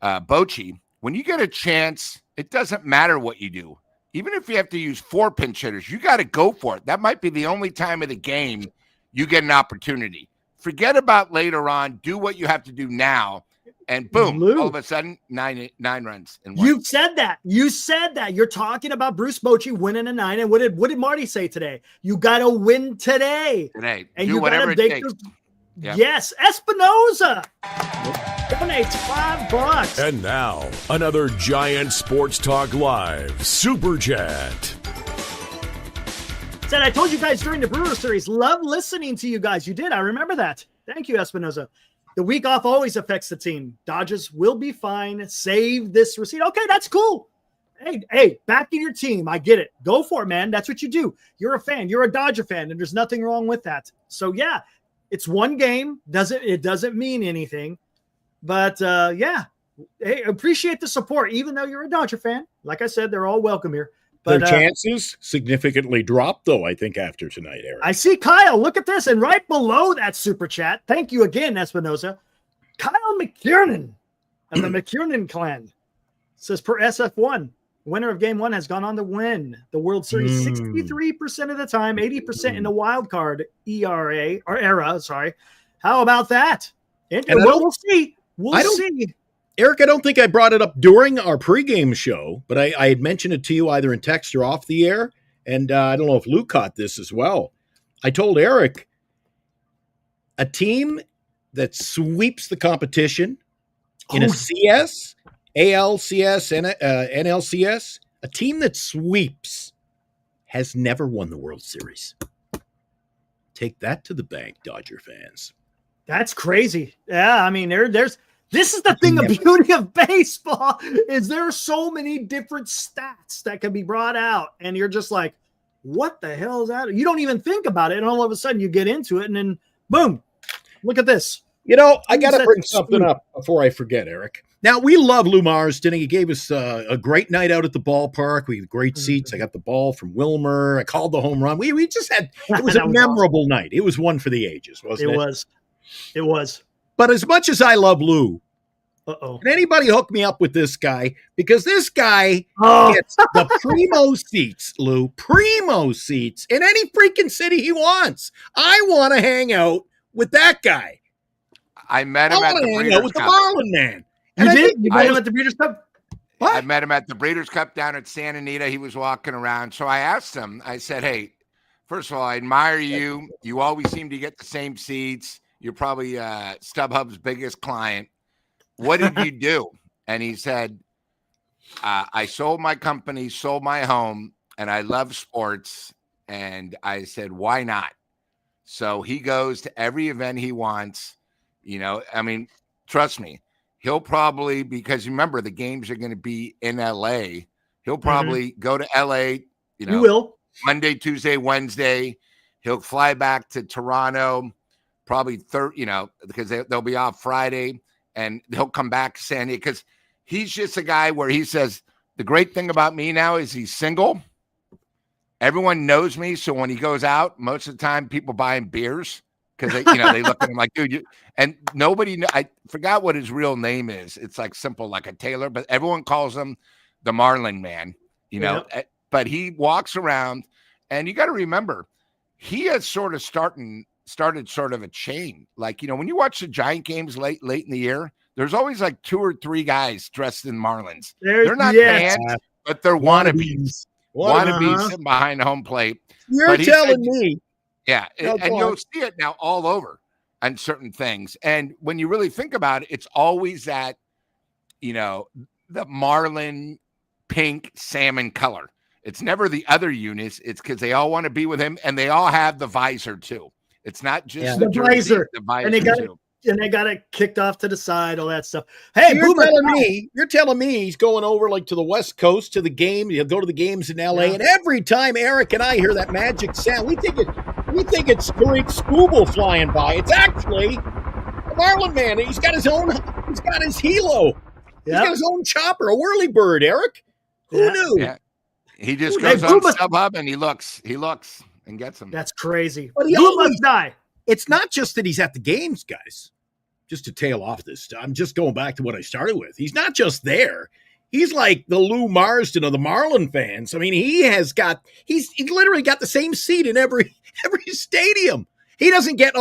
Bochy. When you get a chance, it doesn't matter what you do. Even if you have to use 4 pinch hitters, you got to go for it. That might be the only time of the game you get an opportunity. Forget about later on. Do what you have to do now. And boom, all of a sudden, 9 runs. You said that. You're talking about Bruce Bochy winning a 9. And what did Marty say today? You got to win today. And do you whatever it takes. Yep. Yes, Espinoza donates $5. And now, another Giant Sports Talk Live Super Chat. Said, I told you guys during the Brewer series, love listening to you guys. You did. I remember that. Thank you, Espinoza. The week off always affects the team. Dodgers will be fine. Save this receipt. Okay, that's cool. Hey, backing your team. I get it. Go for it, man. That's what you do. You're a fan. You're a Dodger fan, and there's nothing wrong with that. So, yeah, it's one game. It doesn't mean anything. But, yeah, hey, appreciate the support, even though you're a Dodger fan. Like I said, they're all welcome here. But, their chances significantly dropped, though, I think, after tonight, Eric. I see Kyle. Look at this. And right below that super chat, thank you again, Espinoza. Kyle McKiernan of the McKiernan clan says, per SF1, winner of game 1 has gone on to win the World Series 63% of the time, 80% in the wild card era. How about that? We'll see. We'll see. Eric, I don't think I brought it up during our pregame show, but I had mentioned it to you either in text or off the air, and I don't know if Lou caught this as well. I told Eric, a team that sweeps the competition in a CS, ALCS, and NLCS, a team that sweeps has never won the World Series. Take that to the bank, Dodger fans. That's crazy. Yeah, I mean, this is the thing, the beauty of baseball is there are so many different stats that can be brought out, and you're just like, what the hell is that? You don't even think about it, and all of a sudden you get into it, and then boom, look at this. You know, I got to bring something up before I forget, Eric. Now, we love Lou Marsden. He gave us a great night out at the ballpark. We had great seats. I got the ball from Wilmer. I called the home run. We just had – it was a memorable night. It was one for the ages, wasn't it? It was. But as much as I love Lou, can anybody hook me up with this guy? Because this guy gets the primo seats, Lou. Primo seats in any freaking city he wants. I want to hang out with that guy. I met him at the Breeders' Cup. With the Marlin man. You did? You met him at the Breeders' Cup? What? I met him at the Breeders' Cup down at Santa Anita. He was walking around. So I asked him, I said, hey, first of all, I admire you. You always seem to get the same seats. You're probably StubHub's biggest client. What did you do? And he said, I sold my company, sold my home, and I love sports. And I said, why not? So he goes to every event he wants. You know, I mean, trust me, he'll probably, because remember, the games are going to be in LA. He'll probably go to LA, you know, you will. Monday, Tuesday, Wednesday. He'll fly back to Toronto, probably because they'll be off Friday. And he'll come back to San Diego because he's just a guy where he says, the great thing about me now is he's single. Everyone knows me. So when he goes out, most of the time people buy him beers because they look at him like, dude, and nobody, I forgot what his real name is. It's like simple, like a Taylor, but everyone calls him the Marlin man, but he walks around, and you got to remember, he has sort of started sort of a chain. Like, when you watch the Giant games late in the year, there's always like 2 or 3 guys dressed in Marlins. They're not fans, but they're wannabes. Wannabes sitting behind home plate. You're telling me. Yeah. And you'll see it now all over on certain things. And when you really think about it, it's always that, the Marlin pink salmon color. It's never the other units. It's because they all want to be with him, and they all have the visor too. It's not just the visor. The visor And they got too. and they got it kicked off to the side, all that stuff. Hey, you're telling me he's going over like to the West Coast to the game. He'll go to the games in LA, and every time Eric and I hear that magic sound, we think it's Tariq Skubal flying by. It's actually a Marlin man. He's got his helo. He's got his own chopper, a whirly bird, Eric. Who knew? Yeah. He just goes on StubHub and he looks and gets them. That's crazy. But Who must die? It's not just that he's at the games, guys. Just to tail off this, I'm just going back to what I started with. He's not just there. He's like the Lou Marsden of the Marlin fans. I mean, he's literally got the same seat in every stadium. He doesn't get,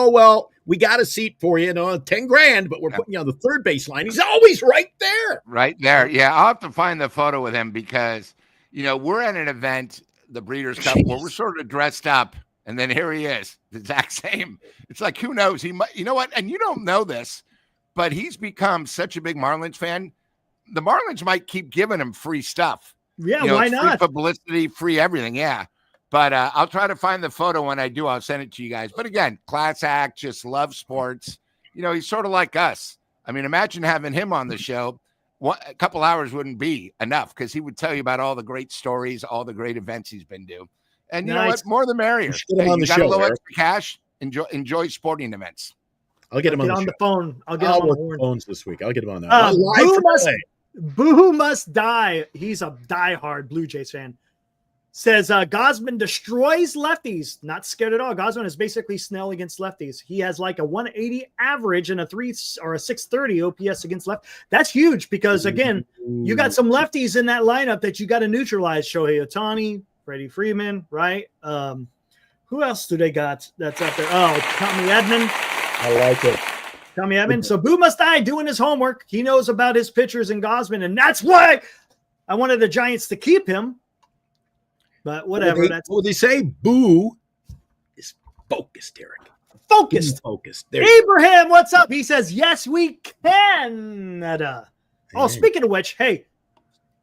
we got a seat for you, $10,000, but we're putting you on the third base line. He's always right there. Right there. Yeah, I'll have to find the photo with him because, we're at an event, the Breeders' Cup, where we're sort of dressed up, and then here he is, the exact same. It's like, who knows? He might, you know what? And you don't know this, but he's become such a big Marlins fan. The Marlins might keep giving him free stuff. Yeah, why not? Free publicity, free everything. Yeah. But I'll try to find the photo. When I do, I'll send it to you guys. But again, class act, just loves sports. He's sort of like us. I mean, imagine having him on the show. A couple hours wouldn't be enough because he would tell you about all the great stories, all the great events he's been to. And you know what? More the merrier. Hey, on the show, a little extra cash. Enjoy sporting events. I'll get him on the phone. I'll get him on the phones this week. I'll get him on that. Boo must die. He's a diehard Blue Jays fan. Says Gosman destroys lefties. Not scared at all. Gosman is basically Snell against lefties. He has like a 180 average and a 630 OPS against left. That's huge because again, you got some lefties in that lineup that you got to neutralize. Shohei Ohtani, Freddie Freeman, right? Who else do they got that's out there? Oh, Tommy Edman. I like it. Tommy Edman. So Boo must die doing his homework. He knows about his pitchers and Gosman, and that's why I wanted the Giants to keep him. But whatever. What would they say? Boo is focused, Eric. Focused. Abraham, what's up? He says, yes, we can. Oh, speaking of which, hey,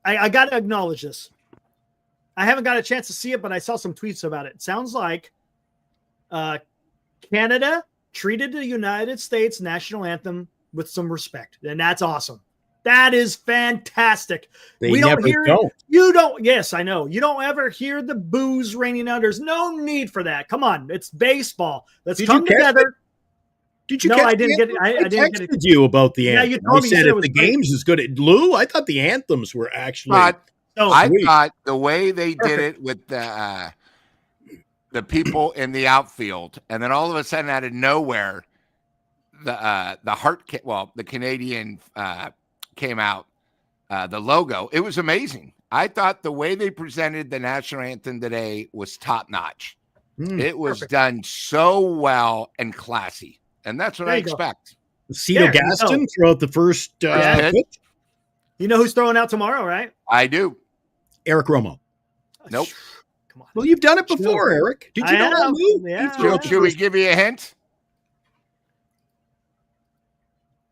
I got to acknowledge this. I haven't got a chance to see it, but I saw some tweets about it. It sounds like Canada treated the United States national anthem with some respect, and that's awesome. That is fantastic. We don't hear it. You don't. Yes, I know. You don't ever hear the boos raining out. There's no need for that. Come on. It's baseball. Let's come together. Did you? No, I didn't get it. I didn't texted you about the anthem. Yeah, you told me said if the game's as good at Lou. I thought the anthems were actually. I thought the way they did it with the people in the outfield, and then all of a sudden, out of nowhere, the Canadian came out, the logo. It was amazing. I thought the way they presented the national anthem today was top notch. It was done so well and classy, and that's what I expect. Cito Gaston throughout the first pitch. You know who's throwing out tomorrow, right? I do. Eric Romo. Nope. Come on. Well, you've done it before, Eric. Did you know? Yeah. Should we give you a hint?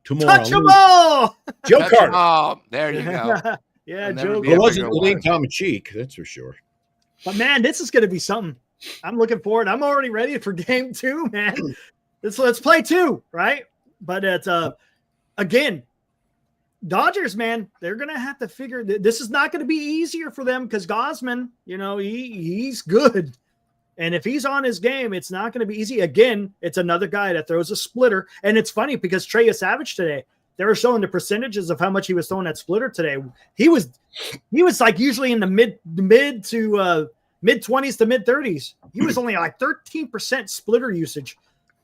Tomorrow. Touch them all. Joe Carter. Oh, there you go. Yeah, Joe. It wasn't Tom Cheek, that's for sure. But man, this is going to be something. I'm looking forward. I'm already ready for game 2, man. Let's play 2, right? But it's again, Dodgers, man, they're going to have to figure this is not going to be easier for them because Gosman, he's good. And if he's on his game, it's not going to be easy. Again, it's another guy that throws a splitter. And it's funny because Trey Savage today, they were showing the percentages of how much he was throwing that splitter today. He was like usually in the mid to mid 20s to mid 30s. He was only like 13% splitter usage.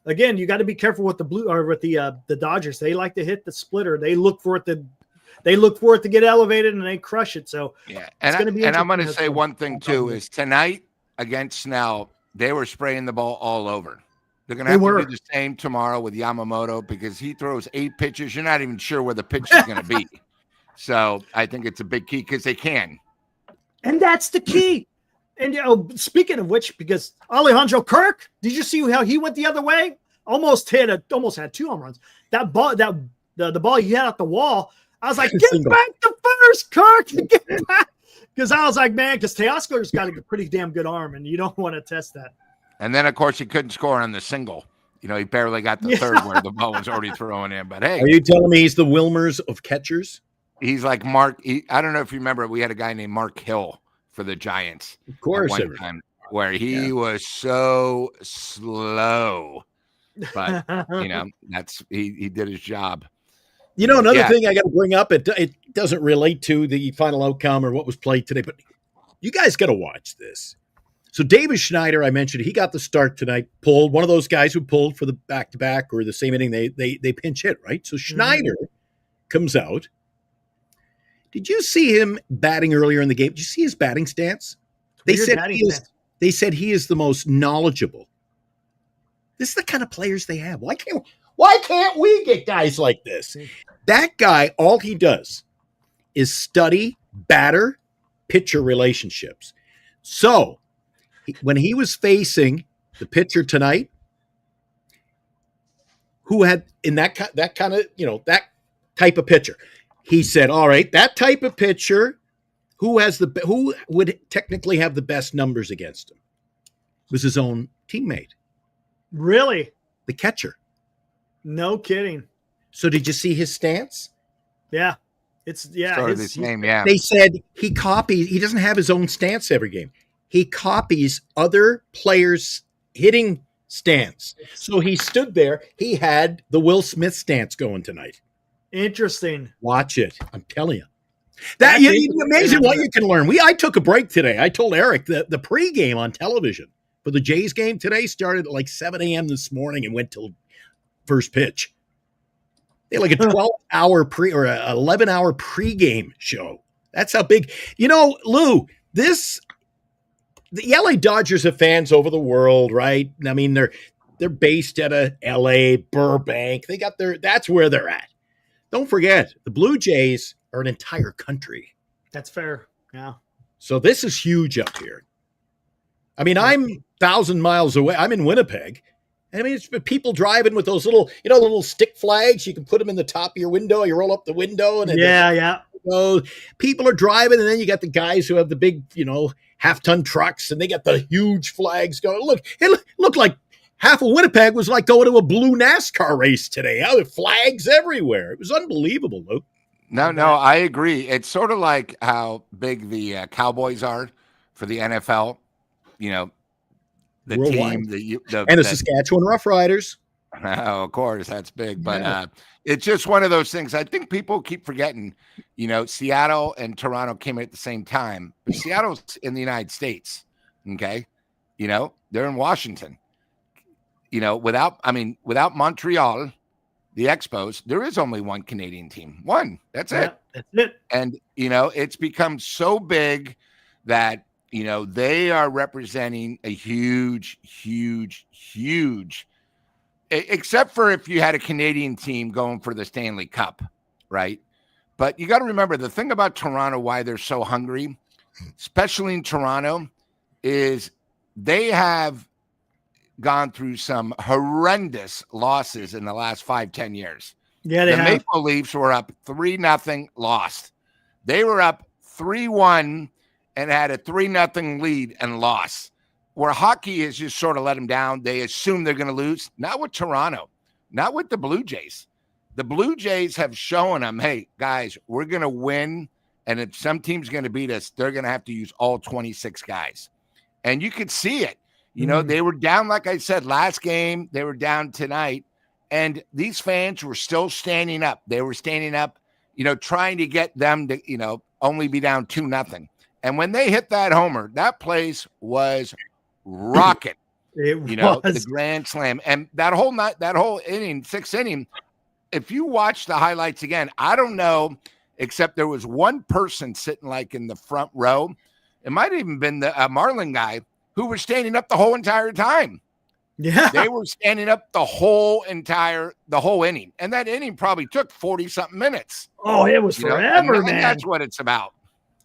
Again, you got to be careful with the Dodgers. They like to hit the splitter. They look for it to get elevated and they crush it. So yeah, and I'm going to say one thing too is tonight against Snell, they were spraying the ball all over. They're going to have to do the same tomorrow with Yamamoto because he throws 8 pitches. You're not even sure where the pitch is going to be. So I think it's a big key because they can. And that's the key. And speaking of which, because Alejandro Kirk, did you see how he went the other way? Almost had 2 home runs. That ball, the ball he had at the wall. I was like, get back to first, Kirk. Get back. Because I was like, man, because Teoscar's got a pretty damn good arm, and you don't want to test that. And then, of course, he couldn't score on the single. He barely got the third where the ball was already thrown in. But hey, are you telling me he's the Wilmers of catchers? he's like Mark. I don't know if you remember, we had a guy named Mark Hill for the Giants. Of course, at one time where he was so slow, but he did his job. Another thing I got to bring up, it doesn't relate to the final outcome or what was played today, but you guys got to watch this. So Davis Schneider, I mentioned, he got the start tonight, pulled, one of those guys who pulled for the back-to-back or the same inning, they pinch hit, right? So Schneider comes out. Did you see him batting earlier in the game? Did you see his batting stance? They said he is the most knowledgeable. This is the kind of players they have. Why can't we get guys like this? That guy, all he does is study batter-pitcher relationships. So when he was facing the pitcher tonight, who had in that kind of, that type of pitcher, he said, all right, that type of pitcher, who would technically have the best numbers against him? Was his own teammate. Really? The catcher. No kidding. So did you see his stance? Yeah. His name, yeah. They said he doesn't have his own stance every game. He copies other players' hitting stance. So he stood there. He had the Will Smith stance going tonight. Interesting. Watch it. I'm telling you. It's amazing what you can learn. I took a break today. I told Eric that the pregame on television for the Jays game today started at like 7 a.m. this morning and went till first pitch. They had like a 12-hour or 11-hour pregame show. That's how big. Lou, the LA Dodgers have fans over the world, right? I mean, they're based out of LA, Burbank. That's where they're at. Don't forget, the Blue Jays are an entire country. That's fair. Yeah. So this is huge up here. I mean, I'm 1,000 miles away. I'm in Winnipeg. I mean, it's people driving with those little, little stick flags. You can put them in the top of your window. You roll up the window. And people are driving. And then you got the guys who have the big, half-ton trucks. And they got the huge flags going. Look, it looked like half of Winnipeg was like going to a blue NASCAR race today. There were flags everywhere. It was unbelievable, Luke. No, I agree. It's sort of like how big the Cowboys are for the NFL. The Worldwide. team, and the Saskatchewan Roughriders. Oh, of course, that's big. But it's just one of those things. I think people keep forgetting, Seattle and Toronto came at the same time. But Seattle's in the United States, okay? They're in Washington. Without Montreal, the Expos, there is only one Canadian team. One. That's it. That's it. And, it's become so big that, they are representing a huge, except for if you had a Canadian team going for the Stanley Cup, right? But you got to remember the thing about Toronto, why they're so hungry, especially in Toronto, is they have gone through some horrendous losses in the last 5-10 years. Yeah, the Maple Leafs were up 3-0, lost. They were up 3-1 and had a 3-0 lead and lost. Where hockey has just sort of let them down. They assume they're going to lose. Not with Toronto. Not with the Blue Jays. The Blue Jays have shown them, hey, guys, we're going to win. And if some team's going to beat us, they're going to have to use all 26 guys. And you could see it. They were down, like I said, last game. They were down tonight. And these fans were still standing up. They were standing up, trying to get them to, only be down 2-0. And when they hit that homer, that place was rocket. It was the grand slam. And that whole night, that whole inning, 6th inning, if you watch the highlights again, I don't know, except there was one person sitting like in the front row. It might have even been the Marlin guy who was standing up the whole entire time. Yeah. They were standing up the whole inning. And that inning probably took 40-something minutes. Oh, it was forever, man. That's what it's about.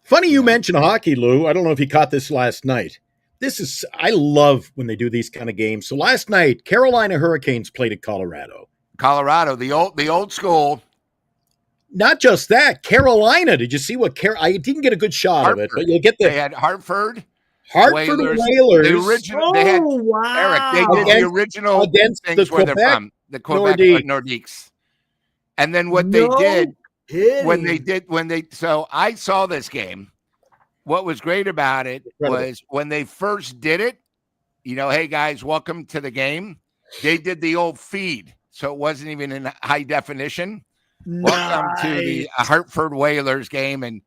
Funny you mentioned hockey, Lou. I don't know if you caught this last night. I love when they do these kind of games. So last night, Carolina Hurricanes played at Colorado. The old school. Not just that, Carolina. Did you see what I didn't get a good shot Hartford. of it, but you'll get They had Hartford. Hartford Whalers. The original. They had wow. Eric. They did the original against things the where they're Quebec from, the Quebec Nordiques. And then what they did so I saw this game. What was great about it was when they first did it, hey guys, welcome to the game. They did the old feed, so it wasn't even in high definition. Welcome to the Hartford Whalers game, and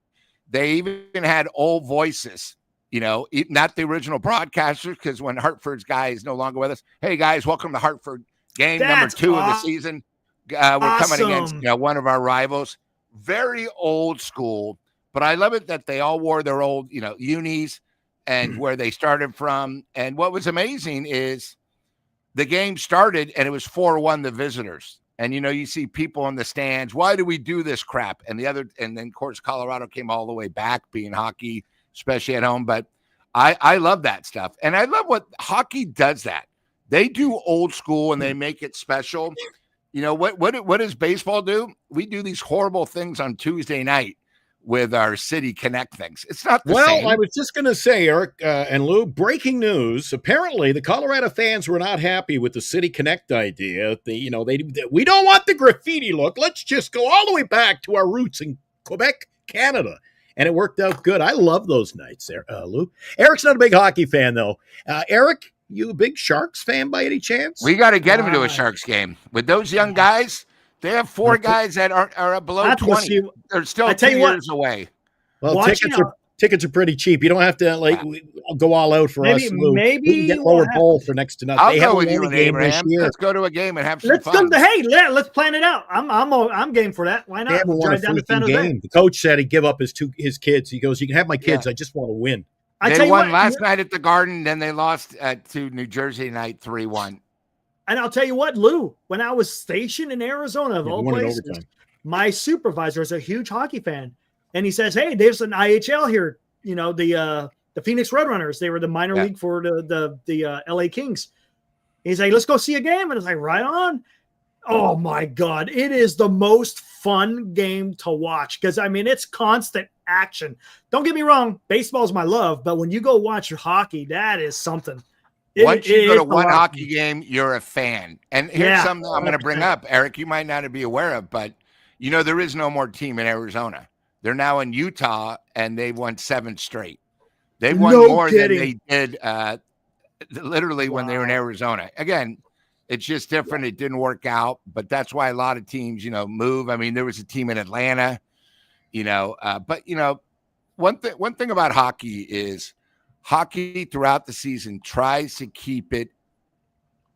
they even had old voices. Not the original broadcasters, because when Hartford's guy is no longer with us, hey guys, welcome to Hartford game number 2 of the season. We're coming against one of our rivals. Very old school, but I love it that they all wore their old unis and where they started from. And what was amazing is the game started and it was 4-1 the visitors. And you see people in the stands. Why do we do this crap? And then of course Colorado came all the way back, being hockey, especially at home. But I love that stuff. And I love what hockey does that. They do old school and they make it special. What does baseball do? We do these horrible things on Tuesday night with our City Connect things. It's not the same. Well, I was just going to say, Eric and Lou, breaking news. Apparently, the Colorado fans were not happy with the City Connect idea. We don't want the graffiti look. Let's just go all the way back to our roots in Quebec, Canada. And it worked out good. I love those nights there, Lou. Eric's not a big hockey fan, though. Eric, you a big Sharks fan by any chance? We got to get him to a Sharks game. With those young guys, they have 4 guys that are below 20. They're still 2 years away. Well, tickets are pretty cheap. You don't have to go all out for us. Maybe we can get lower bowl for next to nothing. I'll go with you, Abraham. Let's go to a game and have some fun. Let's plan it out. I'm game for that. Why not? They haven't won a freaking game. The coach said he'd give up his kids. He goes, "You can have my kids. I just want to win." They won last night at the Garden, then they lost to New Jersey night 3-1. And I'll tell you what, Lou, when I was stationed in Arizona, of all places, my supervisor is a huge hockey fan. And he says, hey, there's an IHL here. The Phoenix Roadrunners, they were the minor league for the LA Kings. He's like, let's go see a game. And it's like, right on. Oh, my God. It is the most fun game to watch because, it's constant action. Don't get me wrong. Baseball is my love. But when you go watch hockey, that is something. Once you go to one hockey game, you're a fan. And here's something I'm going to bring up. Eric, you might not be aware of, but, there is no more team in Arizona. They're now in Utah, and they've won 7 straight. They've won more than they did literally when they were in Arizona. Again, it's just different. It didn't work out, but that's why a lot of teams, move. There was a team in Atlanta, but one thing about hockey is hockey throughout the season tries to keep it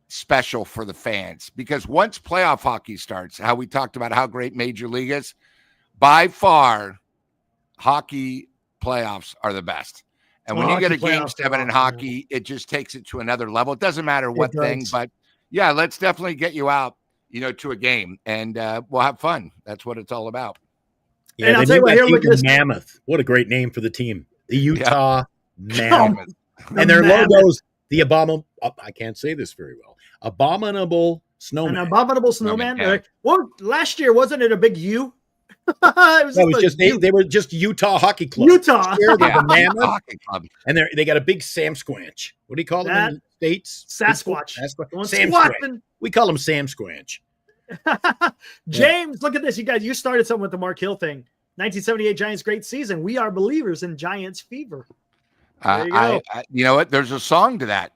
special for the fans because once playoff hockey starts, how we talked about how great Major League is, by far, hockey playoffs are the best. And when you get a Game 7 in hockey, it just takes it to another level. It doesn't matter what thing, but yeah, let's definitely get you out, to a game, and we'll have fun. That's what it's all about. Yeah, and I'll tell you what, here with this Mammoth. What a great name for the team, the Utah Mammoth. And their logo's the I can't say this very well. Abominable snowman. An abominable snowman. Yeah. Well, last year wasn't it a big U? They were just Utah Hockey Club. Utah. They're the Mammoth Hockey Club. And they got a big Sam Squanch. What do you call them in the States? Sasquatch. Sam Squanch. We call them Sam Squanch. James, look at this. You started something with the Mark Hill thing. 1978 Giants great season. We are believers in Giants fever. There you go. You know what? There's a song to that.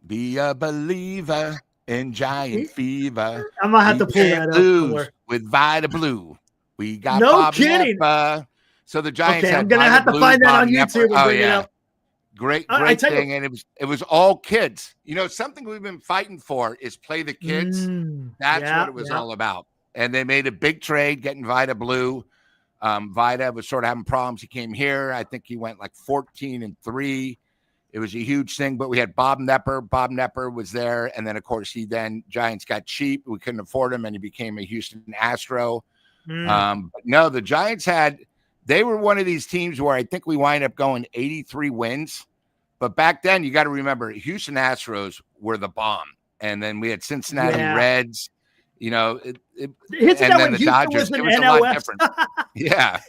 Be a believer in Giant fever. I'm going to have to pull that up. With Vita Blue. We got no Bob kidding. Neppa. So the Giants I'm going to have to find that on YouTube and bring it up. Great thing. And it was all kids. Something we've been fighting for is play the kids. That's what it was all about. And they made a big trade getting Vita Blue. Vita was sort of having problems. He came here. I think he went like 14-3. It was a huge thing, but we had Bob Nepper. Bob Nepper was there. And then, of course, Giants got cheap. We couldn't afford him, and he became a Houston Astro. But no, the Giants they were one of these teams where I think we wind up going 83 wins. But back then, you got to remember, Houston Astros were the bomb. And then we had Cincinnati Reds, and then the Dodgers. It was a lot different. Yeah.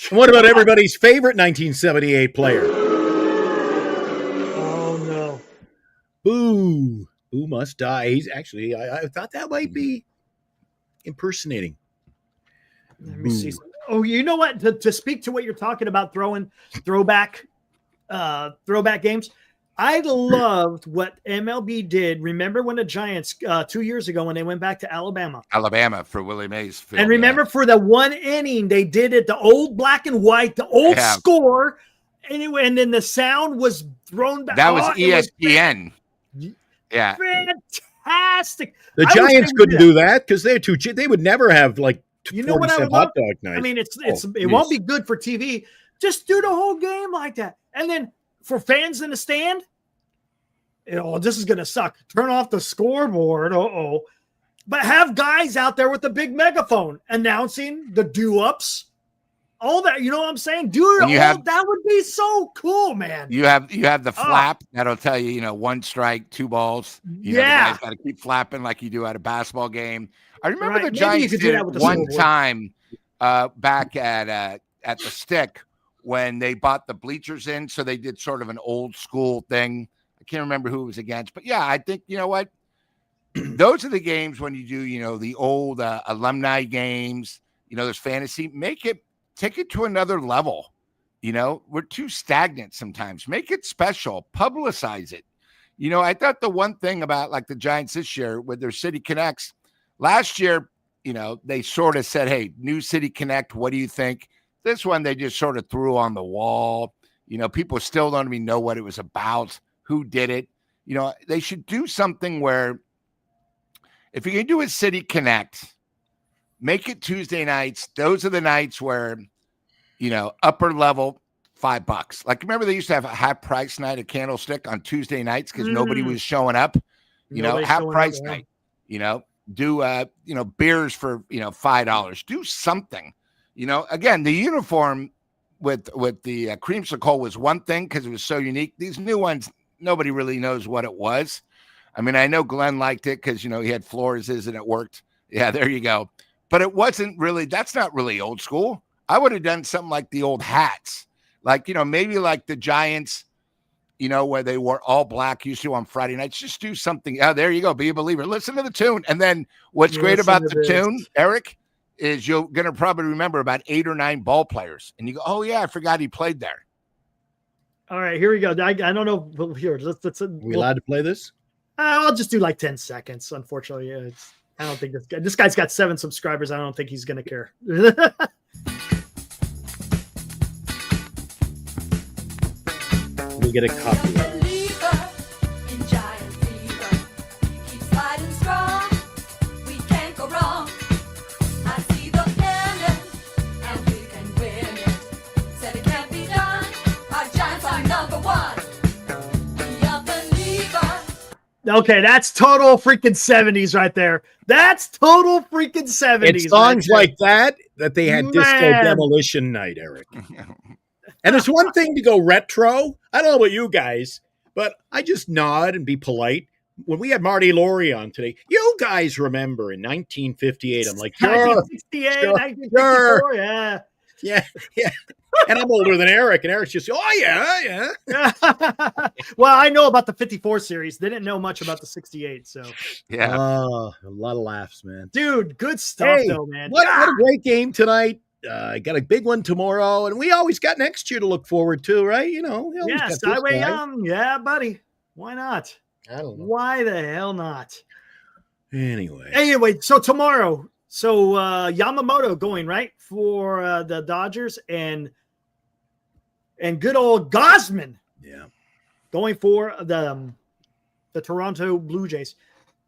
What about everybody's favorite 1978 player? Who must die? He's actually, I thought that might be impersonating. Let me see. Oh, you know what? To speak to what you're talking about, throwback games. I loved what MLB did. Remember when the Giants 2 years ago when they went back to Alabama for Willie Mays film, and remember for the one inning they did it, the old black and white, the old score. Anyway, and then the sound was thrown back. That was ESPN. Yeah, fantastic. The Giants couldn't do that because they're too cheap. They would never have like 40-cent hot dog nights. I mean, it won't be good for TV. Just do the whole game like that, and then for fans in the stand, this is gonna suck. Turn off the scoreboard. But have guys out there with the big megaphone announcing the do-ups. All that, you know what I'm saying? That would be so cool, man. You have the flap that'll tell you, 1 strike, 2 balls. The guys got to keep flapping like you do at a basketball game. I remember the Giants did it one time back at the Stick when they bought the bleachers in, so they did sort of an old school thing. I can't remember who it was against, but yeah, I think you know what? Those are the games when you do, the old alumni games. There's fantasy. Take it to another level. We're too stagnant sometimes. Make it special. Publicize it. I thought the one thing about like the Giants this year with their City Connects, last year, they sort of said, hey, new City Connect, what do you think? This one, they just sort of threw on the wall. People still don't even know what it was about, who did it. They should do something where if you can do a City Connect, make it Tuesday nights. Those are the nights where, upper level, $5. Like, remember they used to have a half price night at Candlestick on Tuesday nights because nobody was showing up. Half price night. Do beers for $5. Do something. Again, the uniform with the creamsicle was one thing because it was so unique. These new ones, nobody really knows what it was. I mean, I know Glenn liked it because he had Flores's and it worked. Yeah, there you go. But it wasn't really, that's not really old school. I would have done something like the old hats. Like, maybe like the Giants, where they wore all black used to on Friday nights. Just do something. Oh, there you go. Be a believer. Listen to the tune. And then what's great about the tune, Eric, is you're going to probably remember about 8 or 9 ball players. And you go, oh, yeah, I forgot he played there. All right, here we go. I don't know. Here, let's we allowed to play this? I'll just do like 10 seconds. Unfortunately, I don't think this guy's got 7 subscribers. I don't think he's going to care. We get a copy. Okay, that's total freaking 70s right there. That's total freaking 70s. It's songs like that they had Disco Demolition Night, Eric. And it's one thing to go retro. I don't know about you guys, but I just nod and be polite. When we had Marty Laurie on today, you guys remember in 1958, I'm like, 1954, yeah. Yeah. And I'm older than Eric, and Eric's just, oh, yeah. Well, I know about the 54 series. They didn't know much about the 68, so. Yeah. Oh, a lot of laughs, man. Dude, good stuff, though, man. What a great game tonight. Got a big one tomorrow, and we always got next year to look forward to, right? Yeah, Skyway Young. Yeah, buddy. Why not? I don't know. Why the hell not? Anyway, so tomorrow, Yamamoto going right for the Dodgers and good old Gosman, going for the Toronto Blue Jays.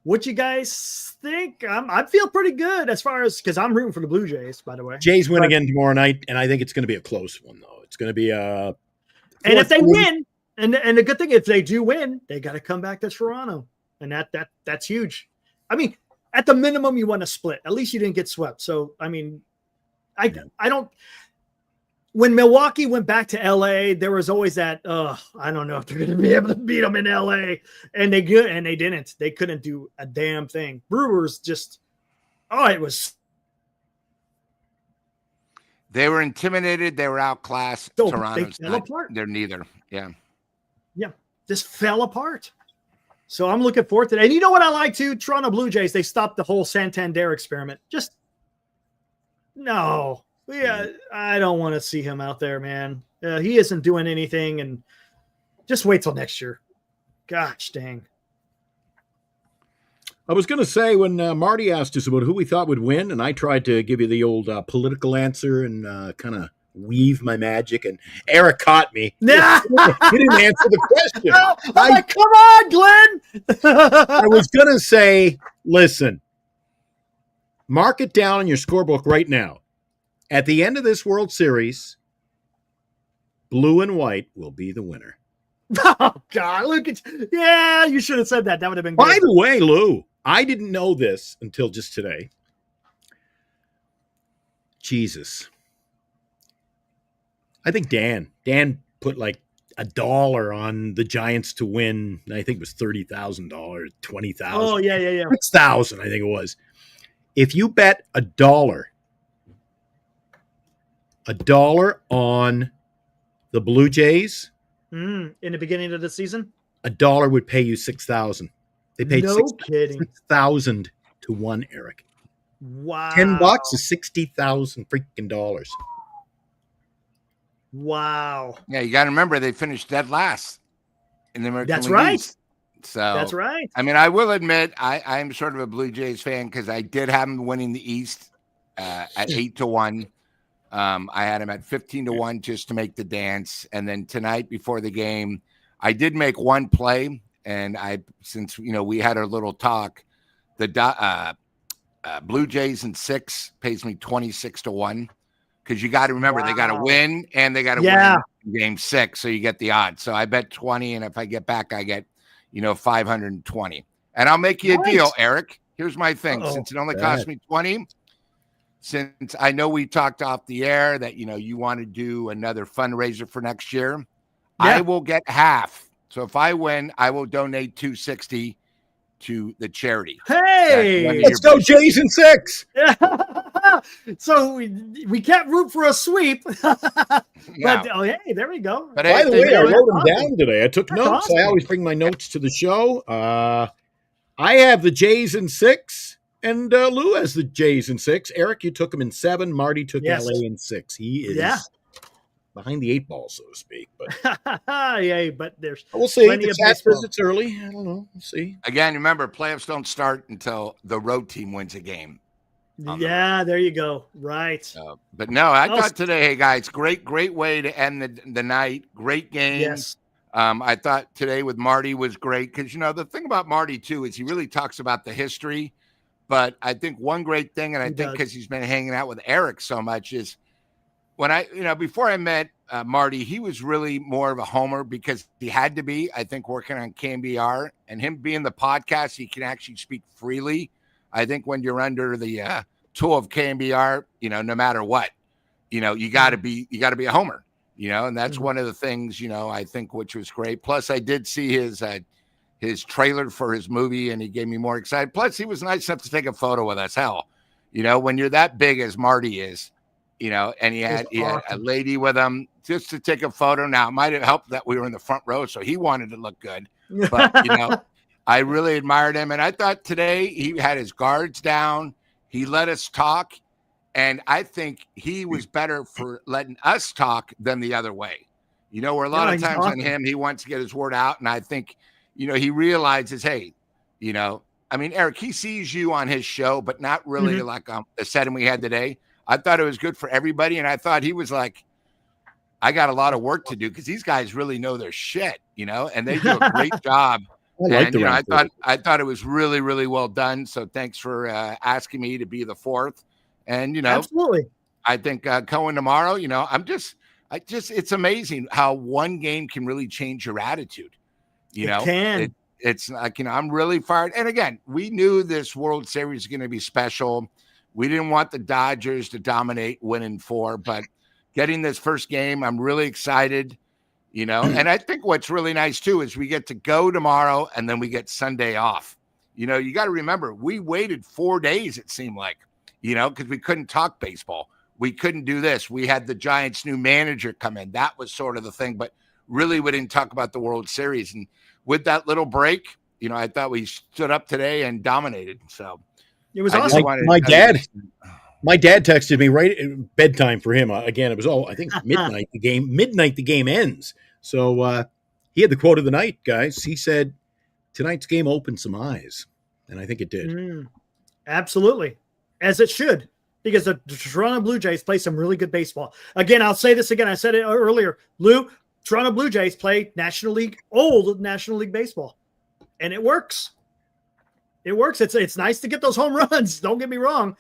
What you guys think? I feel pretty good as far as because I'm rooting for the Blue Jays, by the way. Jays win again tomorrow night, and I think it's going to be a close one, though. It's going to be and if they win, and the good thing, if they do win, they got to come back to Toronto, and that's huge. I mean, at the minimum, you want to split. At least you didn't get swept. So, I mean, I don't. When Milwaukee went back to LA, there was always that, I don't know if they're going to be able to beat them in LA. And they didn't. They couldn't do a damn thing. Brewers just, it was. They were intimidated. They were outclassed. Toronto's they fell apart. They're neither. Yeah. Yeah. Just fell apart. So I'm looking forward to that. And you know what I like too? Toronto Blue Jays, they stopped the whole Santander experiment. Just no. Yeah, I don't want to see him out there, man. He isn't doing anything, and just wait till next year. Gosh dang. I was going to say when Marty asked us about who we thought would win, and I tried to give you the old political answer and kind of weave my magic, and Eric caught me. Nah. He didn't answer the question. Come on, Glenn. I was going to say, listen, mark it down in your scorebook right now. At the end of this World Series, blue and white will be the winner. Oh, God. Look at you. Yeah, you should have said that. That would have been good. By the way, Lou, I didn't know this until just today. Jesus. I think Dan put like $1 on the Giants to win. I think it was $30,000, $20,000. Oh, yeah. $6,000, I think it was. If you bet $1 on the Blue Jays in the beginning of the season, $1 would pay you $6,000. They paid kidding. 6,000 to 1, Eric. Wow. $10 is 60,000 freaking dollars. Wow. Yeah, you got to remember they finished dead last in the American That's League right. East. So that's right. I mean, I will admit I'm sort of a Blue Jays fan because I did have them winning the East at 8-1. I had them at 15-1 just to make the dance, and then tonight before the game, I did make one play, and since we had our little talk, the Blue Jays in 6 pays me 26-1. Because you got to remember, they got to win and they got to win game 6, so you get the odds. So I bet 20, and if I get back, I get 520. And I'll make you a deal, Eric. Here's my thing: since it only cost me 20, since I know we talked off the air that you want to do another fundraiser for next year, I will get half. So if I win, I will donate $260 to the charity. Hey, let's go Jays in 6. So we can't root for a sweep. But hey, there we go. But by the way, I wrote them awesome. down today. I took That's notes. awesome. I always bring my notes to the show. I have the Jays in 6, and Lou has the Jays in 6. Eric, you took them in 7. Marty took LA in 6. He is behind the 8 ball, so to speak. But yeah, but there's we'll see. plenty The of chat baseball. visits early. I don't know. We'll see. Again, remember, playoffs don't start until the road team wins a game. Yeah, there you go. Right. But no, I thought today, hey guys, great way to end the night. Great game. Yes. I thought today with Marty was great because the thing about Marty too is he really talks about the history. But I think one great thing, and I think because he's been hanging out with Eric so much, is when before I met Marty, he was really more of a homer because he had to be. I think working on KMBR and him being the podcast, he can actually speak freely. I think when you're under the tool of KMBR, no matter what, you got to be a homer, and that's one of the things, I think, which was great. Plus, I did see his trailer for his movie, and he gave me more excited. Plus, he was nice enough to take a photo with us. Hell, when you're that big as Marty is, and he had a lady with him just to take a photo. Now, it might have helped that we were in the front row, so he wanted to look good, but I really admired him, and I thought today he had his guards down. He let us talk, and I think he was better for letting us talk than the other way. Where a lot of times on him, he wants to get his word out, and I think, he realizes, hey, Eric, he sees you on his show, but not really like the setting we had today. I thought it was good for everybody, and I thought he was like, I got a lot of work to do because these guys really know their shit, and they do a great job. I thought it was really, really well done. So thanks for asking me to be the 4th. And absolutely. I think going tomorrow, it's amazing how one game can really change your attitude. It's like I'm really fired. And again, we knew this World Series is going to be special. We didn't want the Dodgers to dominate, winning 4, but getting this first game, I'm really excited. And I think what's really nice too is we get to go tomorrow and then we get Sunday off. You got to remember, we waited 4 days, it seemed like, because we couldn't talk baseball. We couldn't do this. We had the Giants' new manager come in. That was sort of the thing, but really we didn't talk about the World Series. And with that little break, I thought we stood up today and dominated. So it was awesome. My dad texted me right at bedtime for him. Again, it was I think midnight. The game ends. So he had the quote of the night, guys. He said, "Tonight's game opened some eyes," and I think it did. Absolutely, as it should, because the Toronto Blue Jays play some really good baseball. Again, I'll say this again. I said it earlier. Toronto Blue Jays play old National League baseball, and it works. It works. It's nice to get those home runs. Don't get me wrong,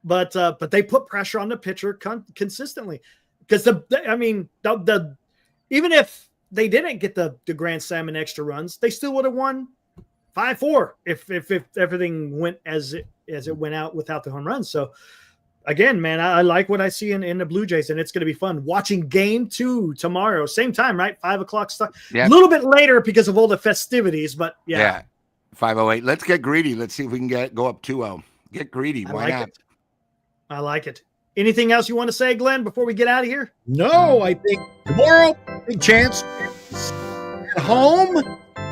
but they put pressure on the pitcher consistently, because even if they didn't get the grand slam and extra runs, they still would have won 5-4 if everything went as it went out without the home runs. So again, man, I like what I see in the Blue Jays, and it's going to be fun watching Game 2 tomorrow, same time, right? 5:00 start. Yeah. A little bit later because of all the festivities, but yeah. 5:08. Let's get greedy. Let's see if we can go up 2-0. Get greedy. Why not? I like it. Anything else you want to say, Glenn, before we get out of here? No, I think tomorrow, big chance at home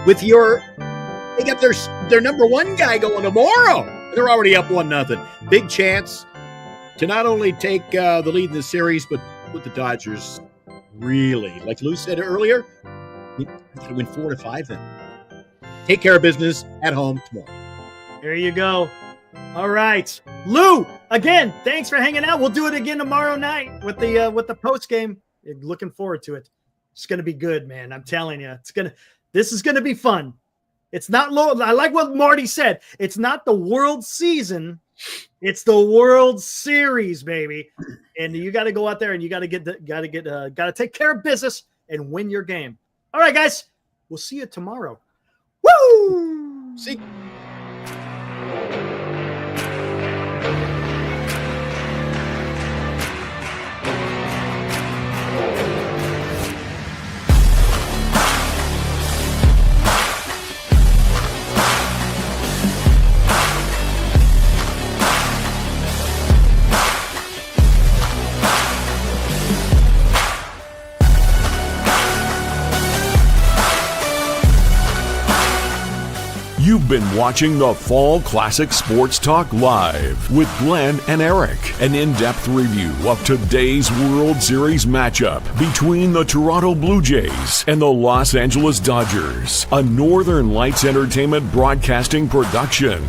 with they got their number one guy going tomorrow. They're already up 1-0. Big chance to not only take the lead in the series, but put the Dodgers really, like Lou said earlier, you can win 4-5 then. Take care of business at home tomorrow. There you go. All right, Lou. Again, thanks for hanging out. We'll do it again tomorrow night with the post game. Looking forward to it. It's gonna be good, man. I'm telling you, this is gonna be fun. It's not low. I like what Marty said. It's not the World Season. It's the World Series, baby. And you got to go out there and you got to take care of business and win your game. All right, guys. We'll see you tomorrow. Woo! See. You've been watching the Fall Classic Sports Talk Live with Glenn and Eric, an in-depth review of today's World Series matchup between the Toronto Blue Jays and the Los Angeles Dodgers, a Northern Lights Entertainment broadcasting production.